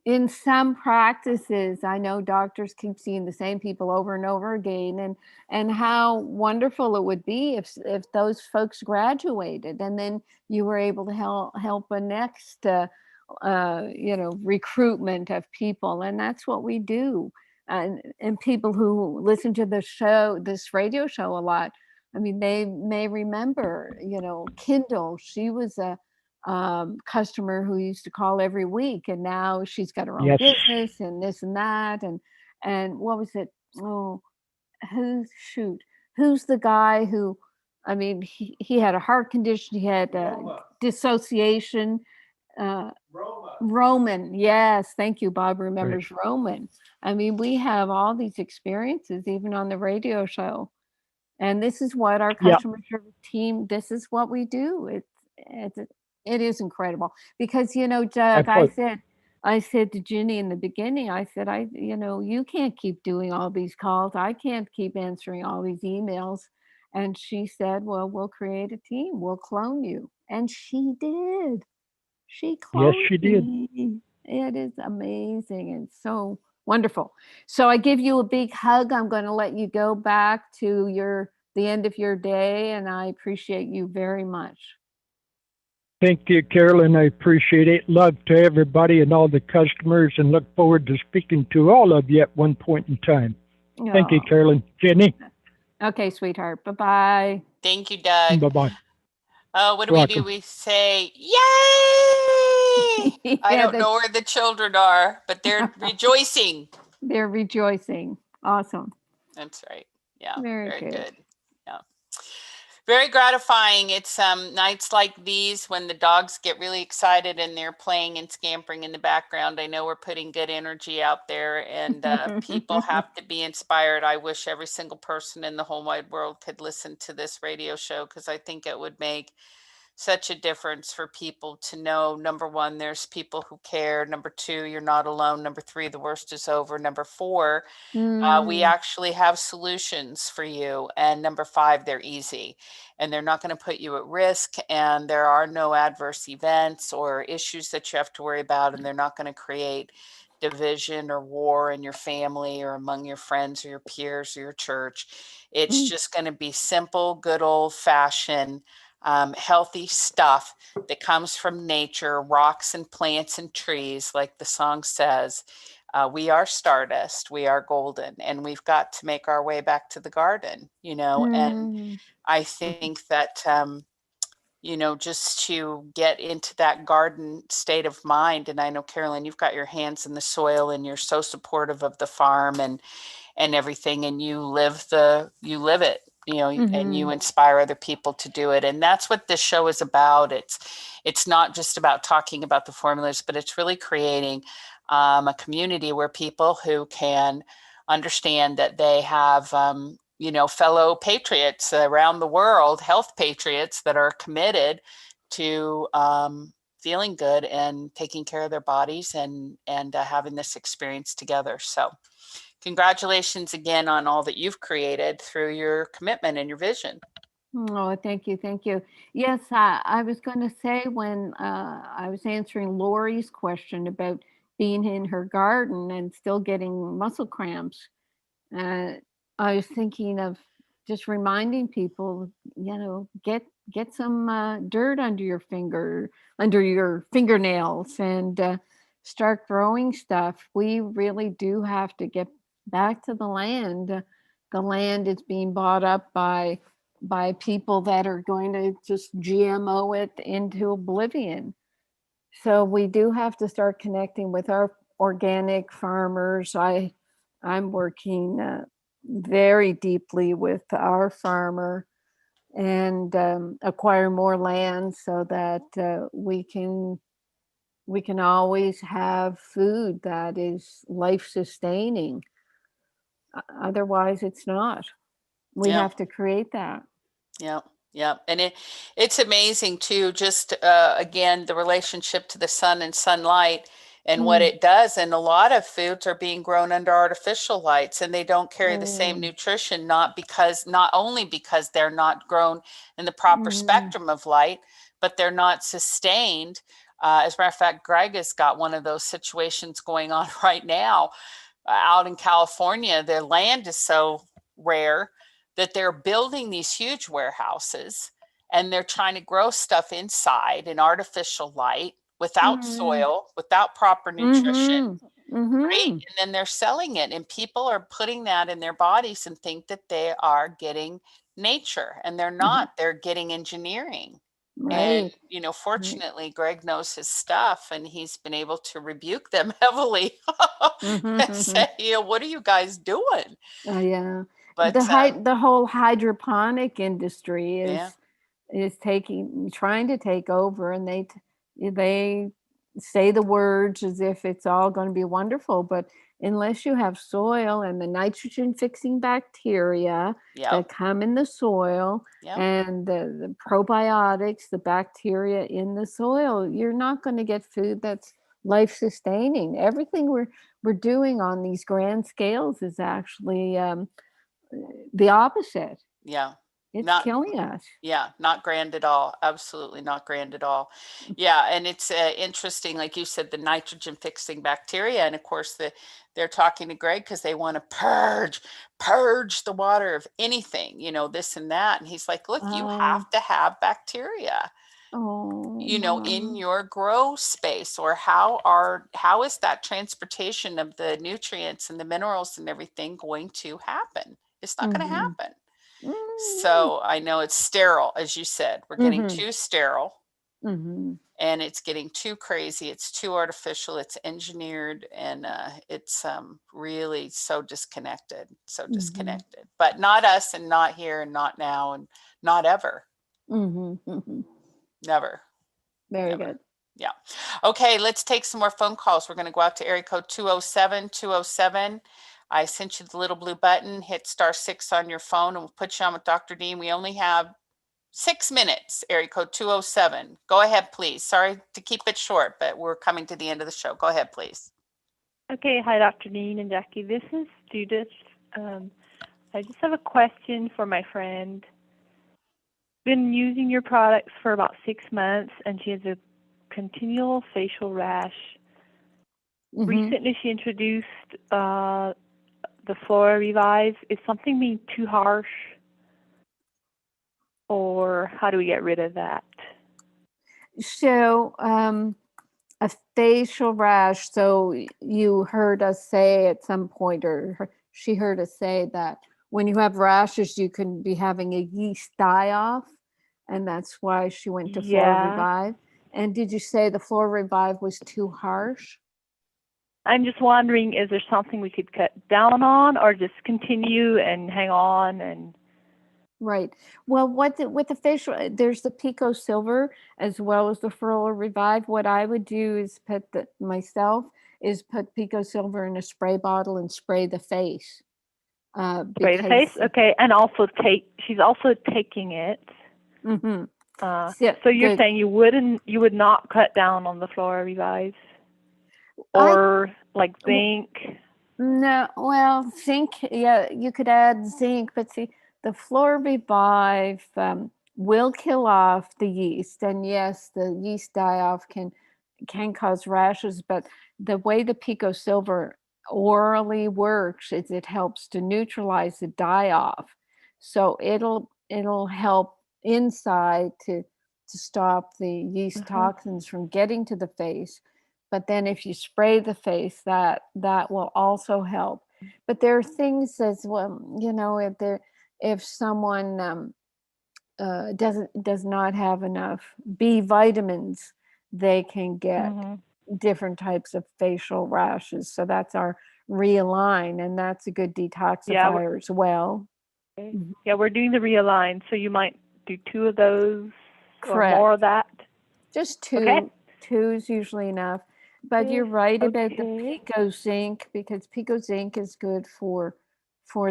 in some practices, I know doctors keep seeing the same people over and over again, and how wonderful it would be if those folks graduated, and then you were able to help a next recruitment of people. And that's what we do. And people who listen to this radio show a lot, I mean, they may remember, Kindle. She was a customer who used to call every week, and now she's got her own business and this and that. And what was it? Oh, who's the guy who, I mean, he had a heart condition, he had dissociation. Roman. Yes, thank you. Bob remembers Roman. I mean, we have all these experiences even on the radio show. And this is what our customer service team, this is what we do. It is incredible because, Doug, I said to Ginny in the beginning, I said, you can't keep doing all these calls. I can't keep answering all these emails. And she said, well, we'll create a team. We'll clone you. And she did. She cloned Yes, she did. me. It is amazing and so wonderful. So I give you a big hug. I'm going to let you go back to the end of your day, and I appreciate you very much. Thank you, Carolyn. I appreciate it. Love to everybody and all the customers, and look forward to speaking to all of you at one point in time. Thank you, Carolyn. Jenny? Okay, sweetheart. Bye-bye. Thank you, Doug. Bye-bye. Oh, what do we do? We say, yay! I don't know where the children are, but they're rejoicing. They're rejoicing. Awesome. That's right. Yeah. Very good. Yeah. Very gratifying. It's nights like these when the dogs get really excited and they're playing and scampering in the background. I know we're putting good energy out there, and people have to be inspired. I wish every single person in the whole wide world could listen to this radio show, because I think it would make such a difference for people to know, number one, there's people who care. Number two, you're not alone. Number three, the worst is over. Number four, we actually have solutions for you. And number five, they're easy and they're not going to put you at risk. And there are no adverse events or issues that you have to worry about. And they're not going to create division or war in your family or among your friends or your peers or your church. It's just going to be simple, good old fashioned healthy stuff that comes from nature, rocks and plants and trees, like the song says. We are stardust, we are golden, and we've got to make our way back to the garden, and I think that, just to get into that garden state of mind. And I know, Carolyn, you've got your hands in the soil and you're so supportive of the farm and everything, and you live it. And you inspire other people to do it. And that's what this show is about. It's not just about talking about the formulas, but it's really creating a community where people who can understand that they have, fellow patriots around the world, health patriots that are committed to feeling good and taking care of their bodies and having this experience together. So congratulations again on all that you've created through your commitment and your vision. Oh, thank you. Thank you. Yes, I was going to say when I was answering Lori's question about being in her garden and still getting muscle cramps, I was thinking of just reminding people, get some dirt under your fingernails and start growing stuff. We really do have to get back to the land. The land is being bought up by people that are going to just GMO it into oblivion. So we do have to start connecting with our organic farmers. I'm working very deeply with our farmer and acquire more land so that we can always have food that is life sustaining. Otherwise, it's not. We Yeah. have to create that. Yeah. Yeah. And it's amazing too, just again, the relationship to the sun and sunlight and what it does. And a lot of foods are being grown under artificial lights, and they don't carry the same nutrition, not only because they're not grown in the proper spectrum of light, but they're not sustained. As a matter of fact, Greg has got one of those situations going on right now out in California. Their land is so rare that they're building these huge warehouses, and they're trying to grow stuff inside in artificial light without soil, without proper nutrition, right? And then they're selling it, and people are putting that in their bodies and think that they are getting nature, and they're not. They're getting engineering. And, fortunately, Greg knows his stuff, and he's been able to rebuke them heavily and say, what are you guys doing? Yeah. But the whole hydroponic industry is trying to take over, and they say the words as if it's all going to be wonderful, but unless you have soil and the nitrogen fixing bacteria that come in the soil and the probiotics, the bacteria in the soil, you're not going to get food that's life sustaining. Everything we're doing on these grand scales is actually the opposite. Yeah. It's killing us. Yeah, not grand at all. Absolutely not grand at all. Yeah, and it's interesting, like you said, the nitrogen fixing bacteria. And of course, they're talking to Greg because they want to purge the water of anything, this and that. And he's like, look, you have to have bacteria, in your grow space. Or how is that transportation of the nutrients and the minerals and everything going to happen? It's not going to happen. So I know it's sterile, as you said. We're getting too sterile, and it's getting too crazy. It's too artificial. It's engineered, and it's really so disconnected. But not us, and not here, and not now, and not ever. Never. Very good. Yeah. Okay, let's take some more phone calls. We're going to go out to area code 207. I sent you the little blue button. Hit *6 on your phone, and we'll put you on with Dr. Dean. We only have 6 minutes. Area code 207. Go ahead, please. Sorry to keep it short, but we're coming to the end of the show. Go ahead, please. Okay. Hi, Dr. Dean and Jackie. This is Judith. I just have a question for my friend. Been using your products for about 6 months, and she has a continual facial rash. Recently, she introduced the Flora Revive. Is something being too harsh, or how do we get rid of that? So a facial rash, so you heard us say at some point, or she heard us say that when you have rashes, you can be having a yeast die-off, and that's why she went to Flora Revive. And did you say the Flora Revive was too harsh? I'm just wondering, is there something we could cut down on, or just continue and hang on? And right. Well, with the facial, there's the Pico Silver as well as the Flora Revive. What I would do is put Pico Silver in a spray bottle and spray the face. Spray the face, okay. And also she's also taking it. So you're saying you would not cut down on the Flora Revive? Or like zinc? No, well, zinc, you could add zinc, but see, the Flora Revive will kill off the yeast. And yes, the yeast die-off can cause rashes, but the way the Pico Silver orally works is it helps to neutralize the die-off. So it'll help inside to stop the yeast toxins from getting to the face. But then if you spray the face, that will also help. But there are things as well, if someone does not have enough B vitamins, they can get different types of facial rashes. So that's our Realign, and that's a good detoxifier as well. Yeah, we're doing the Realign, so you might do 2 of those Correct. or more of that? Just 2. Okay. 2 is usually enough. But you're right about the Okay. Pico Zinc, because Pico Zinc is good for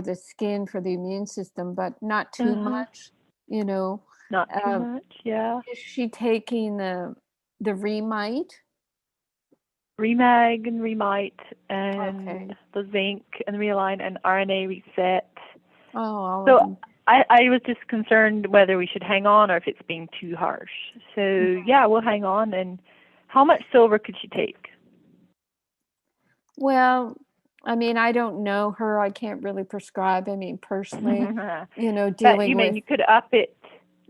the skin, for the immune system, but not too much, you know. Not too much, yeah. Is she taking the Remite? Remag and Remite and the Zinc and Realign and RNA Reset. Oh, all of So them. I was just concerned whether we should hang on or if it's being too harsh. So yeah, we'll hang on. And how much silver could she take? Well, I mean, I don't know her. I can't really prescribe. I mean, personally, you know, But dealing you mean with. you could up it,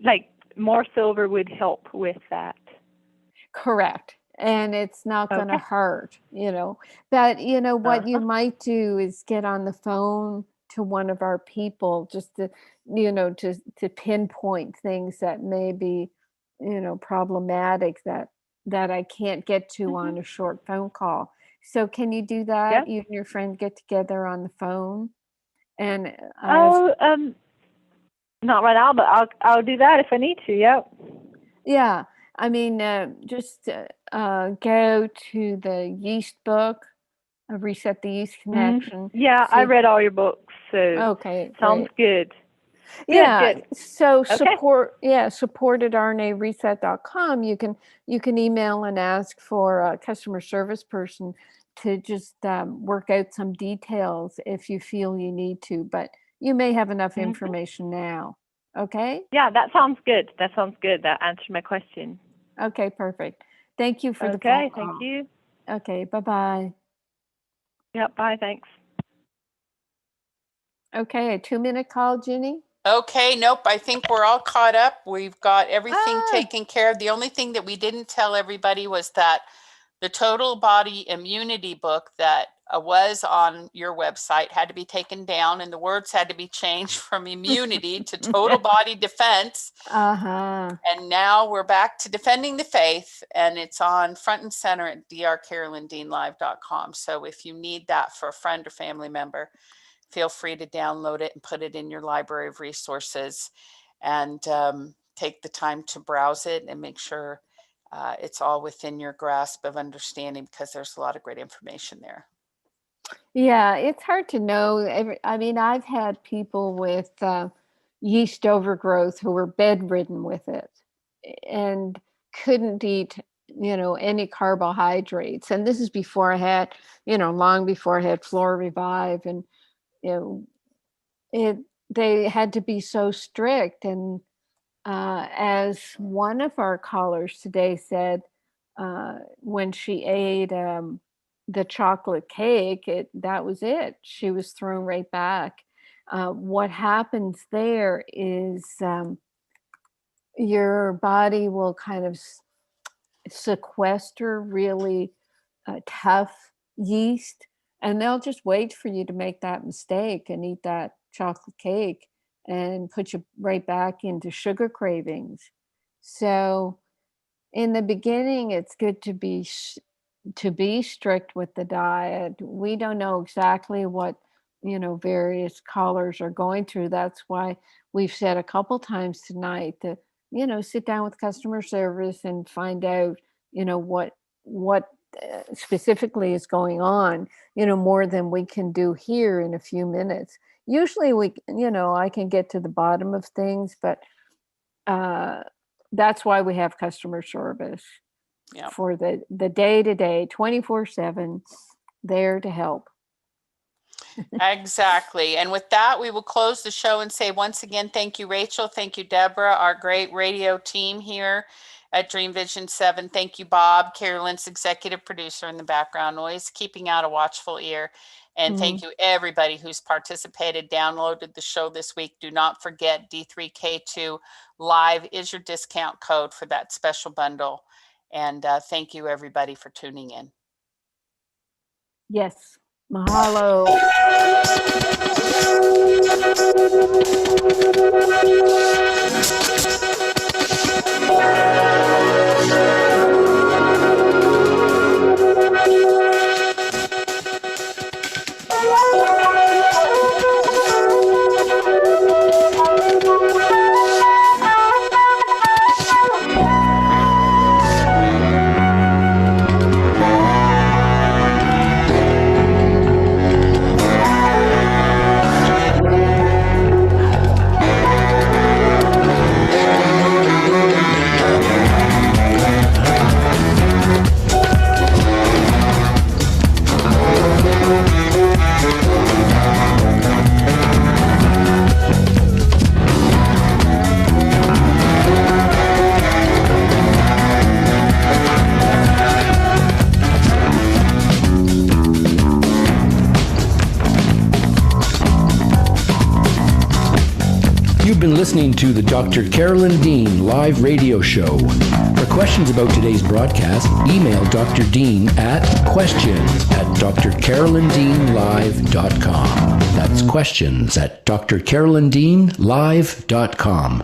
like more silver would help with that. Correct. And it's not going to Okay. hurt, you know. But, you know, what you might do is get on the phone to one of our people just to, you know, to pinpoint things that may be, you know, problematic that I can't get to on a short phone call. So can you do that? Yeah. You and your friend get together on the phone and not right now, but I'll do that if I need to. Yep. yeah. I mean, just go to the yeast book, Reset the Yeast Connection. Yeah, I read all your books, so Okay, sounds good. Yeah. Good. So Okay. support at rnareset.com. You can email and ask for a customer service person to just work out some details if you feel you need to, but you may have enough information now. Okay? Yeah, that sounds good. That answered my question. Okay, perfect. Thank you for the phone Okay, call. thank you. Okay, bye-bye. Yep, bye, thanks. Okay, a 2-minute call, Ginny? Okay, nope, I think we're all caught up. We've got everything taken care of. The only thing that we didn't tell everybody was that the total body immunity book that was on your website had to be taken down, and the words had to be changed from immunity to total body defense. And now we're back to defending the faith, and it's on front and center at drcarolyndeanlive.com. So if you need that for a friend or family member, feel free to download it and put it in your library of resources, and take the time to browse it and make sure it's all within your grasp of understanding, because there's a lot of great information there. Yeah, it's hard to know. I mean, I've had people with yeast overgrowth who were bedridden with it and couldn't eat, you know, any carbohydrates. And this is before I had, you know, long before I had Flora Revive, and you know, they had to be so strict. And as one of our callers today said, when she ate the chocolate cake, that was it. She was thrown right back. What happens there is your body will kind of sequester really tough yeast, and they'll just wait for you to make that mistake and eat that chocolate cake and put you right back into sugar cravings. So in the beginning, it's good to be strict with the diet. We don't know exactly what, you know, various callers are going through. That's why we've said a couple times tonight to, you know, sit down with customer service and find out, you know, what specifically is going on, you know, more than we can do here in a few minutes. Usually you know, I can get to the bottom of things, but that's why we have customer service. Yeah. For the day-to-day, 24/7, there to help. Exactly. And with that, we will close the show and say once again, thank you, Rachel. Thank you, Deborah, our great radio team here at Dream Vision 7. Thank you, Bob, Carolyn's executive producer in the background noise, keeping out a watchful ear. And thank you, everybody who's participated, downloaded the show this week. Do not forget, D3K2 Live is your discount code for that special bundle. And thank you, everybody, for tuning in. Yes. Mahalo. You've been listening to the Dr. Carolyn Dean live radio show. For questions about today's broadcast, email Dr. Dean at questions@drcarolyndeanlive.com. That's questions@drcarolyndeanlive.com.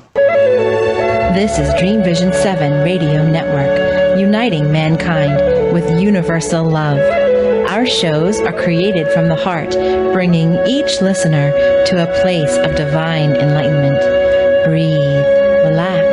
This is Dream Vision 7 Radio Network, uniting mankind with universal love. Our shows are created from the heart, bringing each listener to a place of divine enlightenment. Breathe, relax,